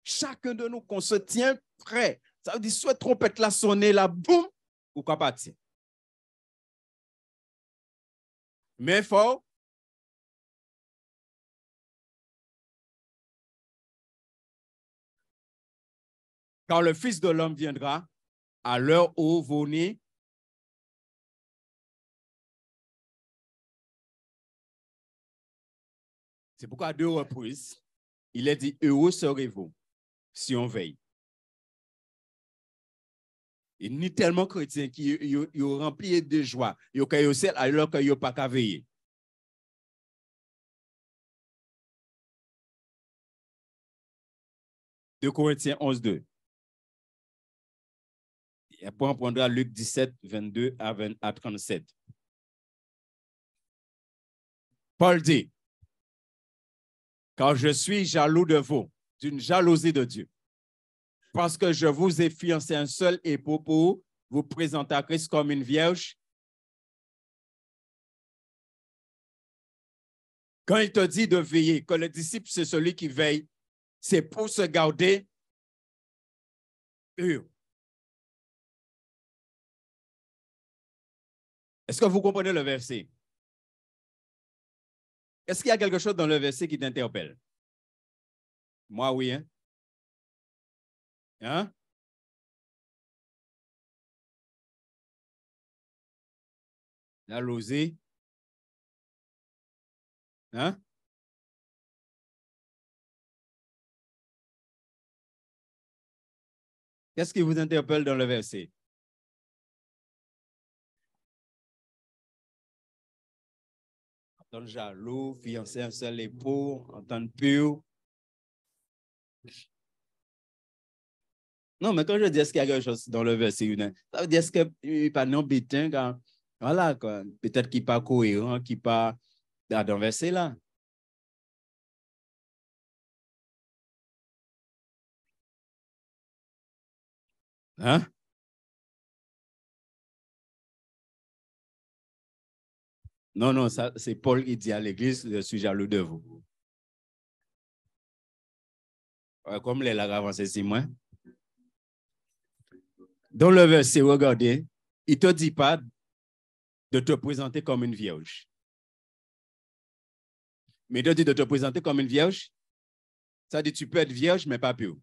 Chacun de nous, qu'on se tient prêt. Ça veut dire, soit trompette la sonner, la boum, ou quoi partir. Mais fort. Quand le Fils de l'homme viendra, à l'heure où vous venez, c'est pourquoi à 2 reprises, il est dit, heureux serez-vous si on veille. Et ni tellement chrétien qui est rempli de joie, il est au ciel alors qu'il n'a pas qu'à veiller. De Corinthiens 11, 2. Et après, on prendra Luc 17, 22 à 37. Paul dit, car je suis jaloux de vous, d'une jalousie de Dieu, parce que je vous ai fiancé un seul époux pour vous présenter à Christ comme une vierge. Quand il te dit de veiller, que le disciple, c'est celui qui veille, c'est pour se garder pur. Est-ce que vous comprenez le verset? Est-ce qu'il y a quelque chose dans le verset qui t'interpelle? Moi, oui. Hein? Hein? La rosée. Hein? Qu'est-ce qui vous interpelle dans le verset? Entendre jaloux, fiancé un seul époux, entendre pur. Non, mais quand je dis est-ce qu'il y a quelque chose dans le verset, ça veut dire est-ce qu'il n'est pas non bétain quand, voilà, peut-être qu'il n'est pas cohérent, qu'il n'est pas dans le verset là. Hein? Non, non, ça, c'est Paul qui dit à l'église, je suis jaloux de vous. Comme les là avancé si moi. Dans le verset, regardez, il ne te dit pas de te présenter comme une vierge. Mais il te dit de te présenter comme une vierge. Ça dit tu peux être vierge, mais pas pure.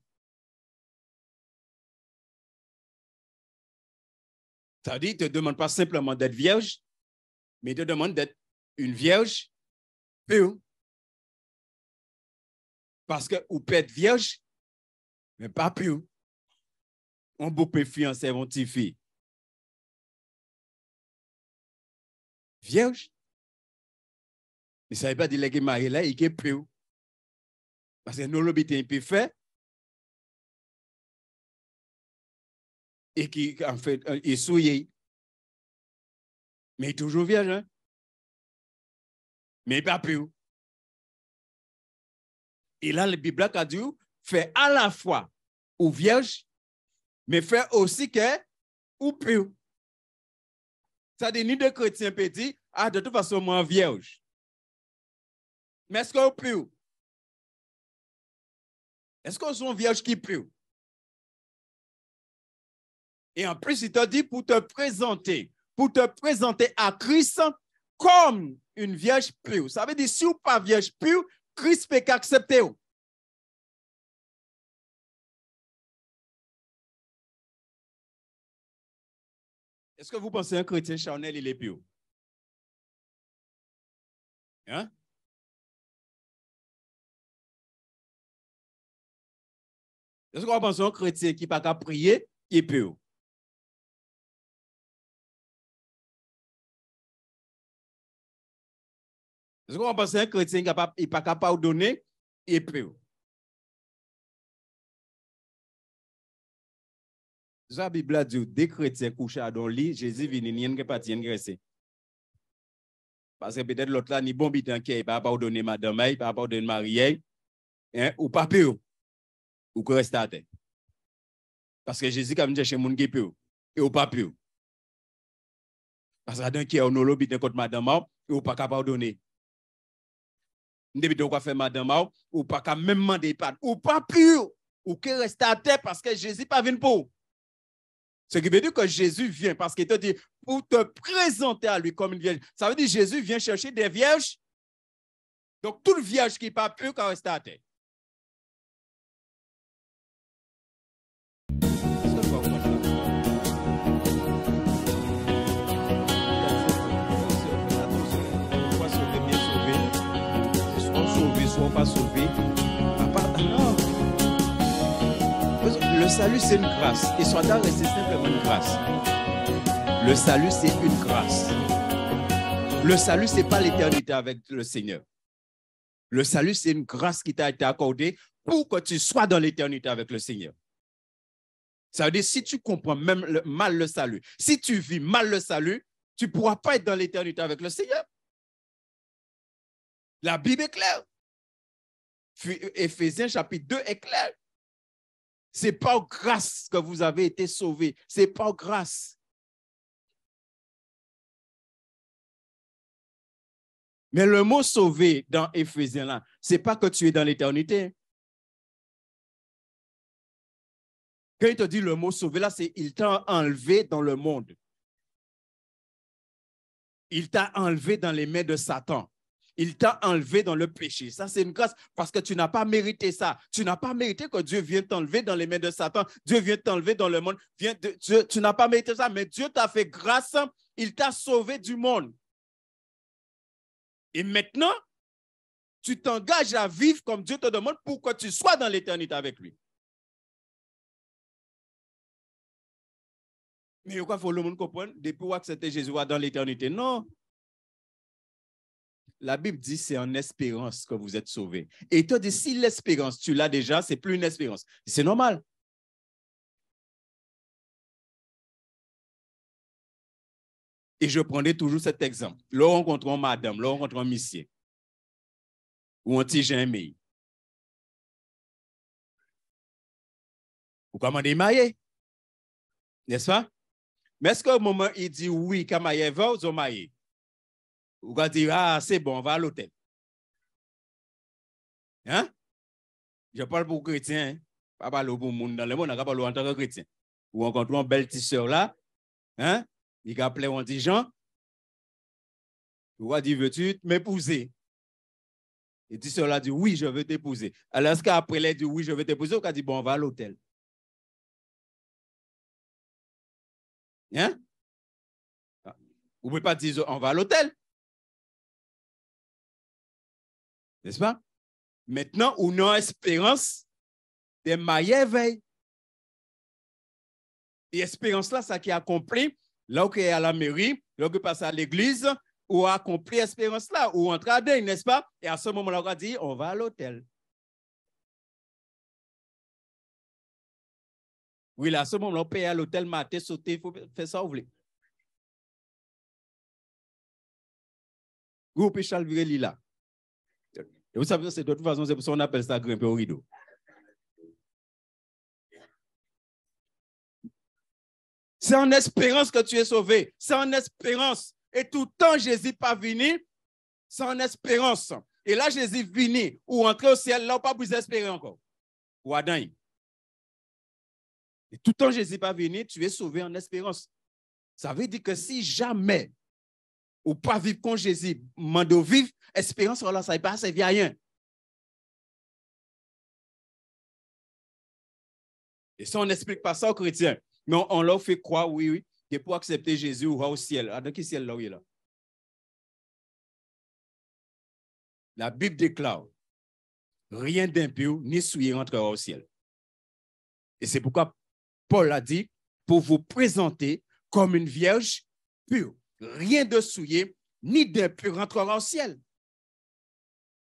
Ça dit, il ne te demande pas simplement d'être vierge, mais il te demande d'être une vierge pure. Parce que vous pouvez être vierge, mais pas pure. On peut fiancer mon petit fille. Vierge. Mais ça ne veut pas dire que marié là, il est pur. Parce que nous, l'obéité, peut faire. Et qui, en fait, est souillé. Mais il est toujours vierge. Hein? Mais il n'est pas pur. Et là, la Bible a dit, fait à la fois ou vierge, mais fait aussi que ou pur. Ça dit, ni de chrétiens peut dire, ah, de toute façon, moi, vierge. Mais est-ce qu'on est pur? Est-ce qu'on est vierge qui est pur? Et en plus, il t'a dit pour te présenter à Christ comme une vierge pure. Ça veut dire, si vous n'êtes pas vierge pure, Christ peut accepter. Est-ce que vous pensez qu'un chrétien charnel, il est pur? Hein? Est-ce que vous pensez qu'un chrétien qui n'a pas prier, il est pur? Est-ce que vous pensez qu'un chrétien qui n'a pas capable de donner, il est pur? La Bible a dit, des chrétiens couchés dans le lit, Jésus vient, il n'y a pas de graisser. Parce que peut-être l'autre là, ni bon bitan qui n'est pas pardonné madame, il pas pardonné mariée, hein, ou pas pur, ou que reste à terre. Parce que Jésus, comme dit, chez moun qui est pur, et ou pas pur. Parce que d'un qui est au nolo bitan contre madame, et ou pas pardonné. Depuis qu'on fait madame, ou pas même demander pardon, ou pas pur, ou que reste à terre parce que Jésus pas venu pour. Ce qui veut dire que Jésus vient parce qu'il te dit pour te présenter à lui comme une vierge. Ça veut dire que Jésus vient chercher des vierges. Donc, toute vierge qui n'est pas pure, quand reste à terre. Soit pas sauvé. Non. Le salut, c'est une grâce. Et soit là, c'est simplement une grâce. Le salut, c'est une grâce. Le salut, ce n'est pas l'éternité avec le Seigneur. Le salut, c'est une grâce qui t'a été accordée pour que tu sois dans l'éternité avec le Seigneur. Ça veut dire, si tu comprends même mal le salut, si tu vis mal le salut, tu ne pourras pas être dans l'éternité avec le Seigneur. La Bible est claire. Éphésiens chapitre 2 est clair. C'est par grâce que vous avez été sauvés. C'est par grâce. Mais le mot sauvé dans Éphésiens là, ce n'est pas que tu es dans l'éternité. Quand il te dit le mot sauvé là, c'est il t'a enlevé dans le monde. Il t'a enlevé dans les mains de Satan. Il t'a enlevé dans le péché. Ça, c'est une grâce parce que tu n'as pas mérité ça. Tu n'as pas mérité que Dieu vienne t'enlever dans les mains de Satan. Dieu vient t'enlever dans le monde. Tu n'as pas mérité ça, mais Dieu t'a fait grâce. Il t'a sauvé du monde. Et maintenant, tu t'engages à vivre comme Dieu te demande pour que tu sois dans l'éternité avec lui. Mais pourquoi faut le monde comprendre? Depuis que c'était Jésus dans l'éternité? Non. La Bible dit c'est en espérance que vous êtes sauvés. Et toi, si l'espérance, tu l'as déjà, c'est plus une espérance. C'est normal. Et je prendrai toujours cet exemple. Là, on rencontre madame, là, on rencontre un monsieur. Ou un petit Jean-Aimé. Ou comment des mariés? N'est-ce pas? Mais est-ce qu'au moment où il dit oui, quand marié va, ou marié? Ou quand il dit, ah, c'est bon, on va à l'hôtel. Hein? Je parle pour chrétiens, hein? Pas parler pour le monde dans le monde, on n'a pas parlé en tant que chrétien. Ou rencontre une belle petite sœur là, hein? Il a appelé un petit Jean. Il a dit, veux-tu m'épouser? Et dit cela dit, oui, je veux t'épouser. Alors, est-ce qu'après, elle a dit, oui, je veux t'épouser, ou qu'elle a dit, bon, on va à l'hôtel? Hein? Vous ne pouvez pas dire, on va à l'hôtel. N'est-ce pas? Maintenant, on a espérance de marier veille. Et espérance là, ça qui est accompli, là où il est à la mairie, là où il passe à l'église, ou a accompli espérance là, ou entre à dingue, n'est-ce pas? Et à ce moment-là, on a dit, on va à l'hôtel. Oui, là, à ce moment-là, on paye à l'hôtel, mater, sauter, il faut faire ça, vous voulez. Vous pouvez chalvirer là. Et vous savez, c'est de toute façon, c'est pour ça qu'on appelle ça grimper au rideau. C'est en espérance que tu es sauvé. C'est en espérance. Et tout le temps, Jésus pas venu, c'est en espérance. Et là, Jésus venu, ou entrer au ciel, là, on pas plus espérer encore. Ou Adam. Et tout le temps, Jésus pas venu, tu es sauvé en espérance. Ça veut dire que si jamais, ou pas vivre comme Jésus, mando vivre, espérance, là, ça ne va pas servir à rien. Et ça, on n'explique pas ça aux chrétiens. Mais on leur fait croire, oui, oui, que pour accepter Jésus, on va au ciel. Dans quel ciel là, oui, là? La Bible déclare, rien d'impur ni souillé rentrera au ciel. Et c'est pourquoi Paul a dit, pour vous présenter comme une vierge pure. Rien de souillé ni d'impur rentrera au ciel.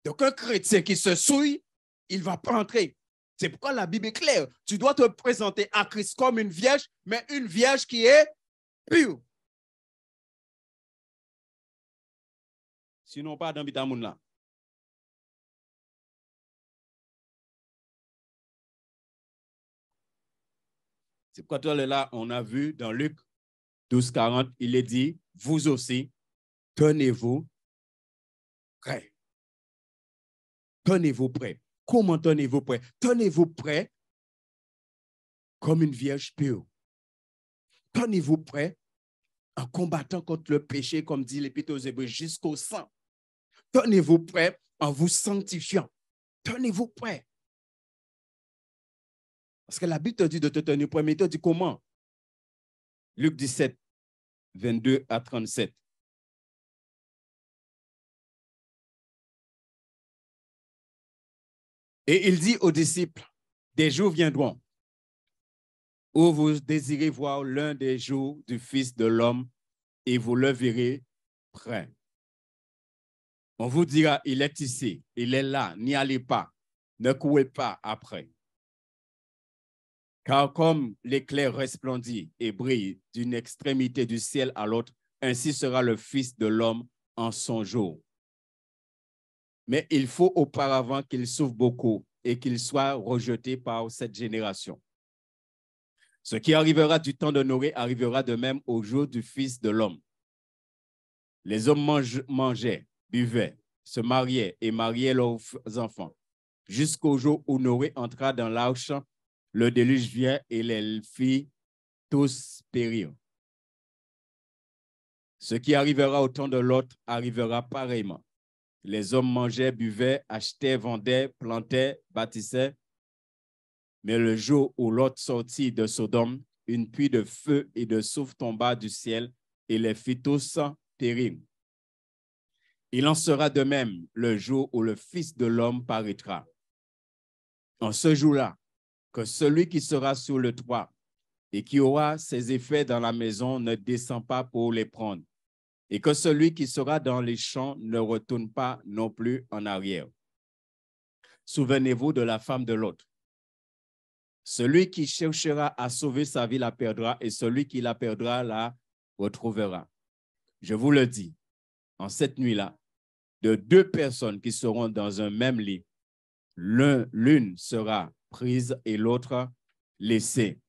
Donc un chrétien qui se souille, il ne va pas entrer. C'est pourquoi la Bible est claire. Tu dois te présenter à Christ comme une vierge, mais une vierge qui est pure. Sinon, pas dans le là. C'est pourquoi toi, là, on a vu dans Luc 12, 40, il est dit, vous aussi, tenez-vous prêts. Tenez-vous prêts. Comment tenez-vous prêts? Tenez-vous prêts comme une vierge pure. Tenez-vous prêts en combattant contre le péché, comme dit l'Épître aux Hébreux, jusqu'au sang. Tenez-vous prêts en vous sanctifiant. Tenez-vous prêts. Parce que la Bible te dit de te tenir prêt, mais il te dit comment? Luc 17, 22 à 37. Et il dit aux disciples, des jours viendront où vous désirez voir l'un des jours du Fils de l'homme et vous le verrez prêt. On vous dira, il est ici, il est là, n'y allez pas, ne courez pas après. Car comme l'éclair resplendit et brille d'une extrémité du ciel à l'autre, ainsi sera le Fils de l'homme en son jour. Mais il faut auparavant qu'il souffre beaucoup et qu'il soit rejeté par cette génération. Ce qui arrivera du temps de Noé arrivera de même au jour du Fils de l'homme. Les hommes mangeaient, buvaient, se mariaient et mariaient leurs enfants, jusqu'au jour où Noé entra dans l'arche. Le déluge vient et les fit tous périr. Ce qui arrivera au temps de Lot arrivera pareillement. Les hommes mangeaient, buvaient, achetaient, vendaient, plantaient, bâtissaient. Mais le jour où Lot sortit de Sodome, une pluie de feu et de soufre tomba du ciel et les fit tous périr. Il en sera de même le jour où le Fils de l'homme paraîtra. En ce jour-là, que celui qui sera sur le toit et qui aura ses effets dans la maison ne descend pas pour les prendre, et que celui qui sera dans les champs ne retourne pas non plus en arrière. Souvenez-vous de la femme de Lot. Celui qui cherchera à sauver sa vie la perdra, et celui qui la perdra la retrouvera. Je vous le dis, en cette nuit-là, de deux personnes qui seront dans un même lit, l'une sera prise et l'autre laissée.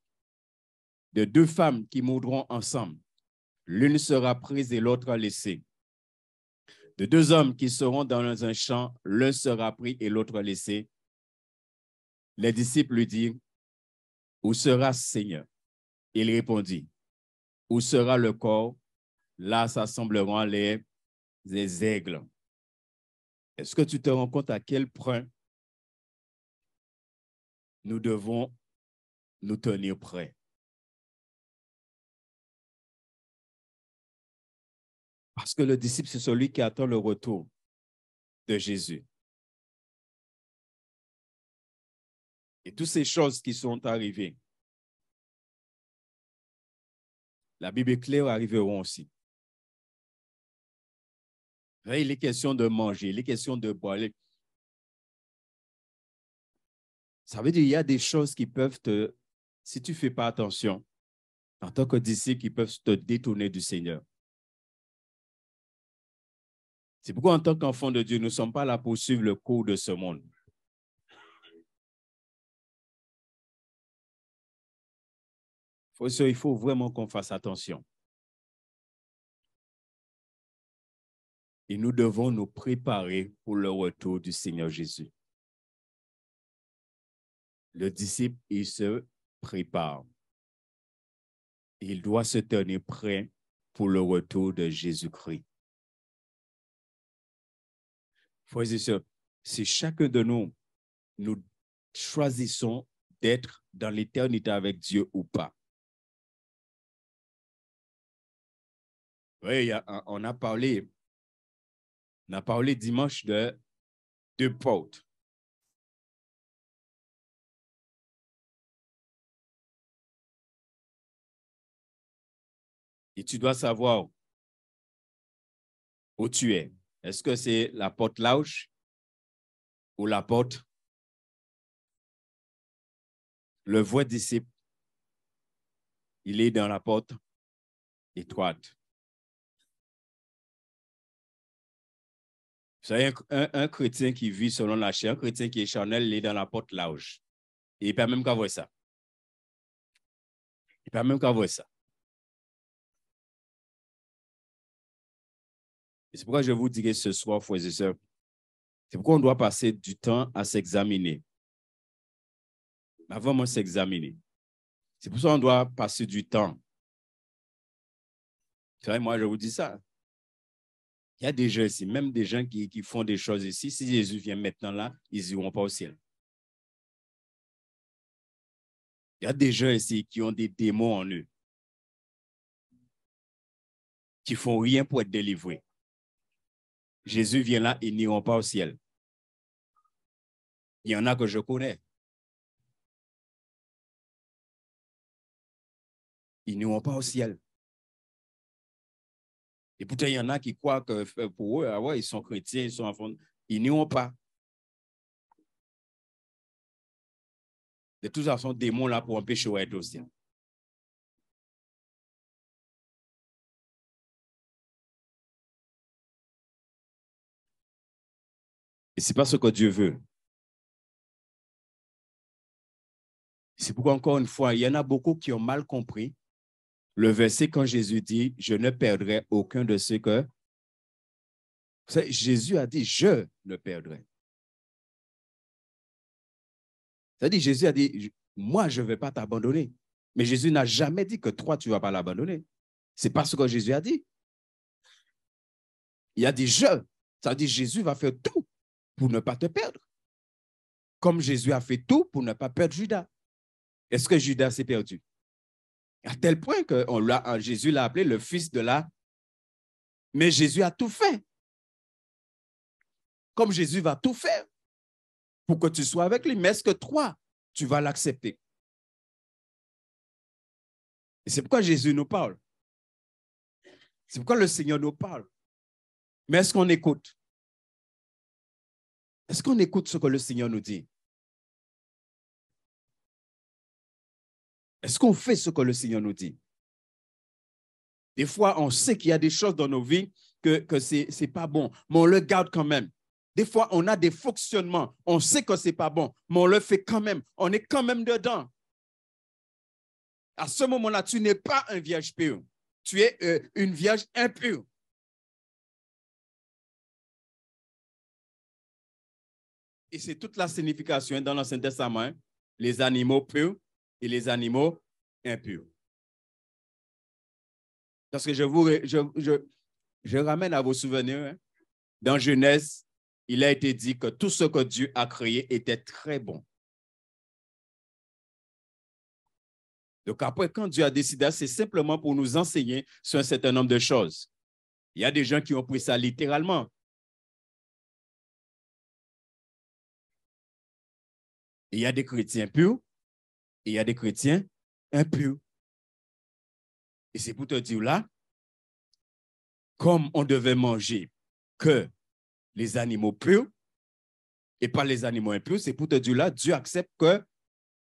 De deux femmes qui mourront ensemble, l'une sera prise et l'autre laissée. De deux hommes qui seront dans un champ, l'un sera pris et l'autre laissé. Les disciples lui dirent, où sera Seigneur? Il répondit, où sera le corps? Là s'assembleront les aigles. Est-ce que tu te rends compte à quel point nous devons nous tenir prêts? Parce que le disciple, c'est celui qui attend le retour de Jésus. Et toutes ces choses qui sont arrivées, la Bible est claire, arriveront aussi. Il est question de manger, il est question de boire. Ça veut dire qu'il y a des choses qui peuvent si tu ne fais pas attention, en tant que disciple, qui peuvent te détourner du Seigneur. C'est pourquoi, en tant qu'enfant de Dieu, nous ne sommes pas là pour suivre le cours de ce monde. Il faut vraiment qu'on fasse attention. Et nous devons nous préparer pour le retour du Seigneur Jésus. Le disciple, il se prépare. Il doit se tenir prêt pour le retour de Jésus-Christ. Frères et sœurs, si chacun de nous choisissons d'être dans l'éternité avec Dieu ou pas. Oui, on a parlé dimanche de deux portes. Et tu dois savoir où tu es. Est-ce que c'est la porte large ou la porte? Le vrai disciple, il est dans la porte étroite. Vous savez, un chrétien qui vit selon la chair, un chrétien qui est charnel, il est dans la porte large. Et il ne peut même qu'avoir ça. Il ne peut même qu'avoir ça. Et c'est pourquoi je vous dirai ce soir, frères et sœurs, c'est pourquoi on doit passer du temps à s'examiner. Avant de s'examiner. C'est pour ça qu'on doit passer du temps. C'est vrai, moi, je vous dis ça. Il y a des gens ici, même des gens qui font des choses ici. Si Jésus vient maintenant là, ils n'iront pas au ciel. Il y a des gens ici qui ont des démons en eux, qui ne font rien pour être délivrés. Jésus vient là, ils n'iront pas au ciel. Il y en a que je connais. Ils n'iront pas au ciel. Et pourtant, il y en a qui croient que pour eux, ah ouais, ils sont chrétiens, ils sont enfants. Ils n'iront pas. De toute façon, démons là pour empêcher d'être au ciel. Et ce n'est pas ce que Dieu veut. C'est pourquoi, encore une fois, il y en a beaucoup qui ont mal compris le verset quand Jésus dit « Je ne perdrai aucun de ceux que… » Vous savez, Jésus a dit « Je ne perdrai ». C'est-à-dire, Jésus a dit « Moi, je ne vais pas t'abandonner ». Mais Jésus n'a jamais dit que toi, tu ne vas pas l'abandonner. Ce n'est pas ce que Jésus a dit. Il a dit « Je ». Ça veut dire Jésus va faire tout pour ne pas te perdre. Comme Jésus a fait tout pour ne pas perdre Judas. Est-ce que Judas s'est perdu? À tel point que Jésus l'a appelé le fils de la… Mais Jésus a tout fait. Comme Jésus va tout faire pour que tu sois avec lui. Mais est-ce que toi, tu vas l'accepter? Et c'est pourquoi Jésus nous parle. C'est pourquoi le Seigneur nous parle. Mais est-ce qu'on écoute? Est-ce qu'on écoute ce que le Seigneur nous dit? Est-ce qu'on fait ce que le Seigneur nous dit? Des fois, on sait qu'il y a des choses dans nos vies que ce n'est pas bon, mais on le garde quand même. Des fois, on a des fonctionnements, on sait que ce n'est pas bon, mais on le fait quand même. On est quand même dedans. À ce moment-là, tu n'es pas un vierge pur. Tu es une vierge impure. Et c'est toute la signification dans l'Ancien Testament. les animaux purs et les animaux impurs. Parce que je ramène à vos souvenirs, hein. Dans Genèse, il a été dit que tout ce que Dieu a créé était très bon. Donc après, quand Dieu a décidé, c'est simplement pour nous enseigner sur un certain nombre de choses. Il y a des gens qui ont pris ça littéralement. Il y a des chrétiens purs et il y a des chrétiens impurs. Et c'est pour te dire là, comme on devait manger que les animaux purs et pas les animaux impurs, c'est pour te dire là, Dieu accepte que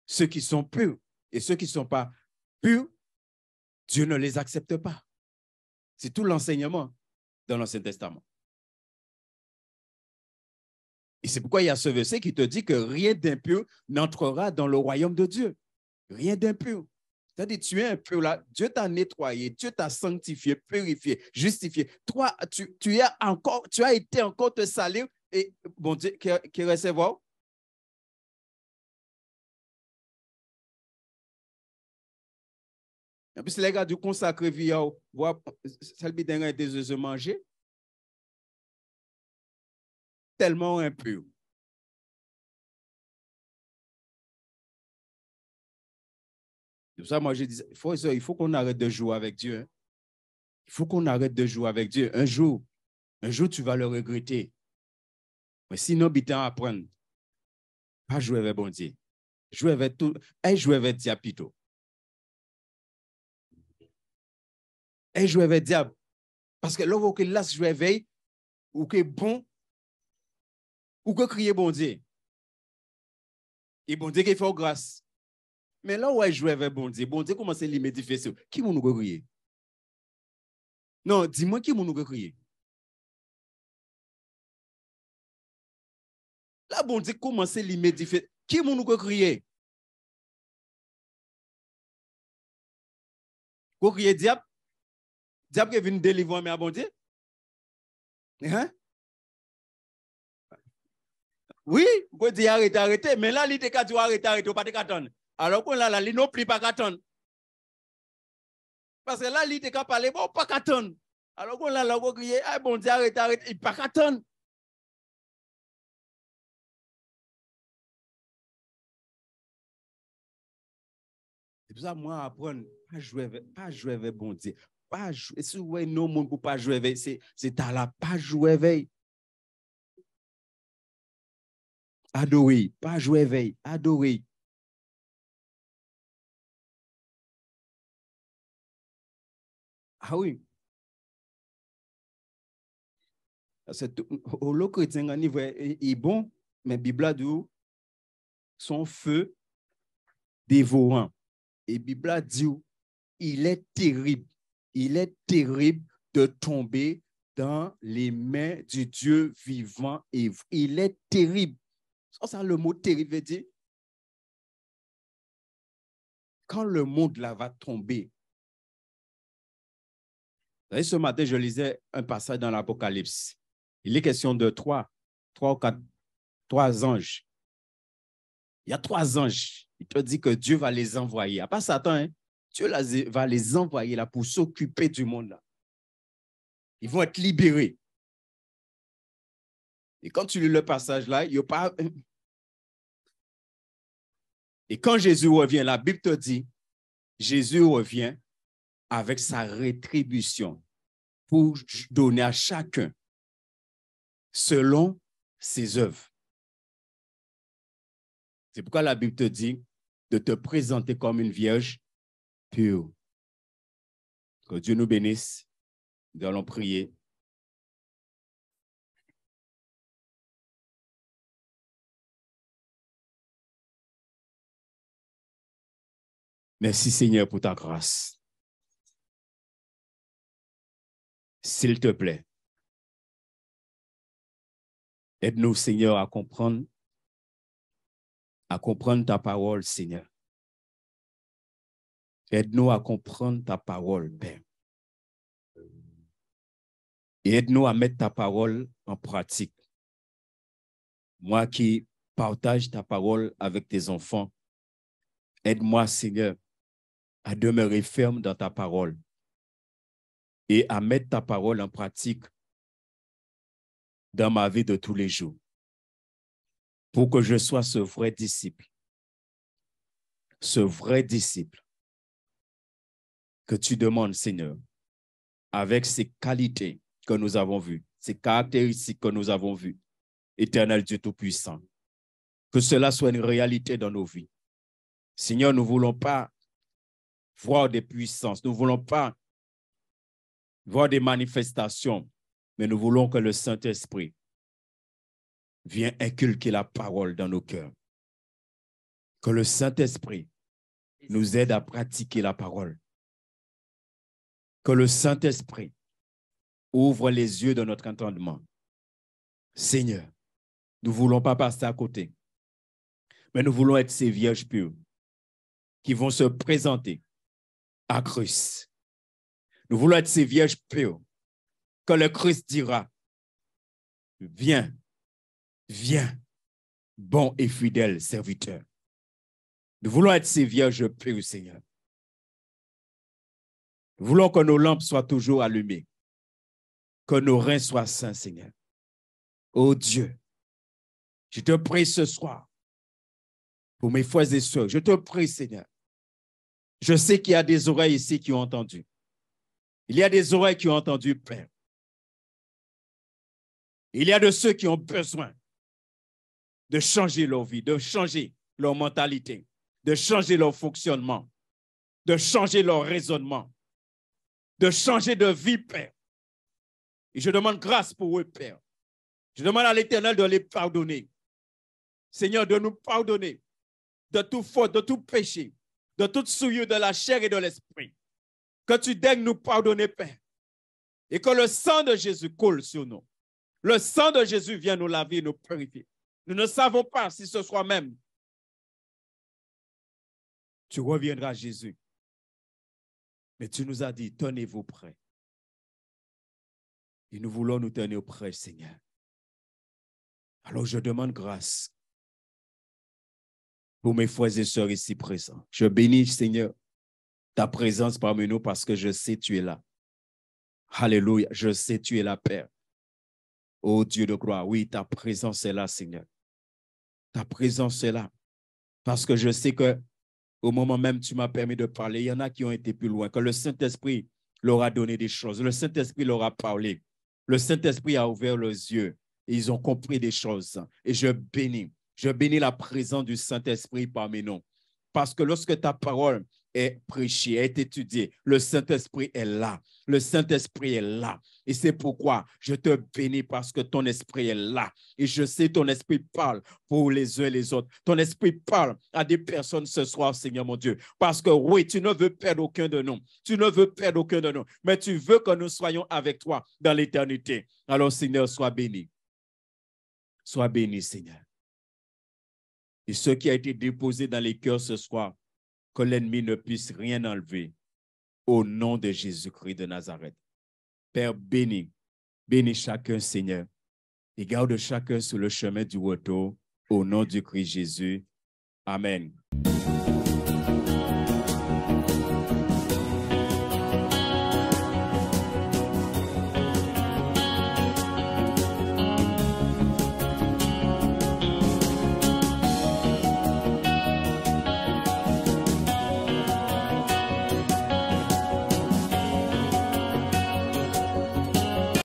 ceux qui sont purs et ceux qui ne sont pas purs, Dieu ne les accepte pas. C'est tout l'enseignement dans l'Ancien Testament. Et c'est pourquoi il y a ce verset qui te dit que rien d'impur n'entrera dans le royaume de Dieu. Rien d'impur. C'est-à-dire, tu es impur là, Dieu t'a nettoyé, Dieu t'a sanctifié, purifié, justifié. Toi, tu as été encore te salir et bon Dieu, qui recevoir. En plus, les gars du consacré via, ça le bidin a des œufs manger. Tellement impur. C'est pour ça, moi, je dis, il faut qu'on arrête de jouer avec Dieu. Hein. Il faut qu'on arrête de jouer avec Dieu. Un jour, tu vas le regretter. Mais sinon, bitan apprendre. Pas jouer avec bon Dieu. Jouer avec tout. Et jouer avec diable plutôt. Et jouer avec diable. Parce que là, vous que là, jouer avec, ou que bon, ou que crier bon Dieu. Et bon Dieu qui fait grâce. Mais là, où est jouer avec bon Dieu commence à l'immédiat. Qui vous nous crier? Non, dis-moi qui vous nous crier. Là, bon Dieu commence à l'immédiat. Qui vous nous crier? Vous criez diable? Diable qui vient délivrer, mais à bon Dieu? Hein? Oui, vous dites arrêtez, mais là, il te dit arrêtez, pas de attendre. Alors qu'on là, il non plus pas attendre. Parce que là, il te dit parler, bon, pas attendre. Alors qu'on là, on crie, ah bon Dieu, arrêtez, il pas attendre. C'est pour ça, moi, apprendre, pas jouer avec bon Dieu. Pas jouer, si vous voyez non monde pour pas jouer avec, c'est à la pas jouer avec. Adorer, pas jouer avec, adorer. Ah oui. Le chrétien est bon, mais la Bible dit son feu dévorant. Et la Bible dit il est terrible de tomber dans les mains du Dieu vivant et il est terrible. Ça, le mot terrible veut dire quand le monde là va tomber. Vous savez, ce matin, je lisais un passage dans l'Apocalypse. Il est question de trois anges. Il y a 3 anges. Il te dit que Dieu va les envoyer. À part Satan, hein? Dieu va les envoyer là pour s'occuper du monde là. Ils vont être libérés. Et quand tu lis le passage là, il n'y a pas. Et quand Jésus revient, la Bible te dit, Jésus revient avec sa rétribution pour donner à chacun selon ses œuvres. C'est pourquoi la Bible te dit de te présenter comme une vierge pure. Que Dieu nous bénisse. Nous allons prier. Merci Seigneur pour ta grâce. S'il te plaît, aide-nous Seigneur à comprendre ta parole Seigneur. Aide-nous à comprendre ta parole Père. Et aide-nous à mettre ta parole en pratique. Moi qui partage ta parole avec tes enfants, Aide-moi, Seigneur, à demeurer ferme dans ta parole et à mettre ta parole en pratique dans ma vie de tous les jours pour que je sois ce vrai disciple que tu demandes, Seigneur, avec ces qualités que nous avons vues, ces caractéristiques que nous avons vues. Éternel Dieu Tout-Puissant, que cela soit une réalité dans nos vies. Seigneur, nous ne voulons pas voir des puissances, nous ne voulons pas voir des manifestations, mais nous voulons que le Saint-Esprit vienne inculquer la parole dans nos cœurs. Que le Saint-Esprit nous aide à pratiquer la parole. Que le Saint-Esprit ouvre les yeux de notre entendement. Seigneur, nous ne voulons pas passer à côté, mais nous voulons être ces vierges pures qui vont se présenter à Christ. Nous voulons être ces vierges pures que le Christ dira, viens, viens, bon et fidèle serviteur. Nous voulons être ces vierges pures, Seigneur. Nous voulons que nos lampes soient toujours allumées, que nos reins soient saints, Seigneur. Oh Dieu, je te prie ce soir pour mes frères et sœurs. Je te prie, Seigneur. Je sais qu'il y a des oreilles ici qui ont entendu. Il y a des oreilles qui ont entendu, Père. Il y a de ceux qui ont besoin de changer leur vie, de changer leur mentalité, de changer leur fonctionnement, de changer leur raisonnement, de changer de vie, Père. Et je demande grâce pour eux, Père. Je demande à l'Éternel de les pardonner. Seigneur, de nous pardonner de toute faute, de tout péché, de toute souillure de la chair et de l'esprit. Que tu daignes nous pardonner, Père. Et que le sang de Jésus coule sur nous. Le sang de Jésus vient nous laver et nous purifier. Nous ne savons pas si ce soir même tu reviendras, Jésus. Mais tu nous as dit, tenez-vous prêts. Et nous voulons nous tenir prêts, Seigneur. Alors je demande grâce pour mes frères et sœurs ici présents. Je bénis, Seigneur, ta présence parmi nous parce que je sais tu es là. Alléluia, je sais tu es là, Père. Oh Dieu de gloire, oui, ta présence est là, Seigneur. Ta présence est là. Parce que je sais que au moment même tu m'as permis de parler, il y en a qui ont été plus loin, que le Saint-Esprit leur a donné des choses. Le Saint-Esprit leur a parlé. Le Saint-Esprit a ouvert leurs yeux et ils ont compris des choses. Et je bénis la présence du Saint-Esprit parmi nous. Parce que lorsque ta parole est prêchée, est étudiée, le Saint-Esprit est là. Le Saint-Esprit est là. Et c'est pourquoi je te bénis parce que ton esprit est là. Et je sais ton esprit parle pour les uns et les autres. Ton esprit parle à des personnes ce soir, Seigneur mon Dieu. Parce que oui, tu ne veux perdre aucun de nous. Tu ne veux perdre aucun de nous. Mais tu veux que nous soyons avec toi dans l'éternité. Alors, Seigneur, sois béni. Sois béni, Seigneur. Et ce qui a été déposé dans les cœurs ce soir, que l'ennemi ne puisse rien enlever. Au nom de Jésus-Christ de Nazareth. Père, bénis chacun, Seigneur, et garde chacun sur le chemin du retour. Au nom du Christ Jésus. Amen.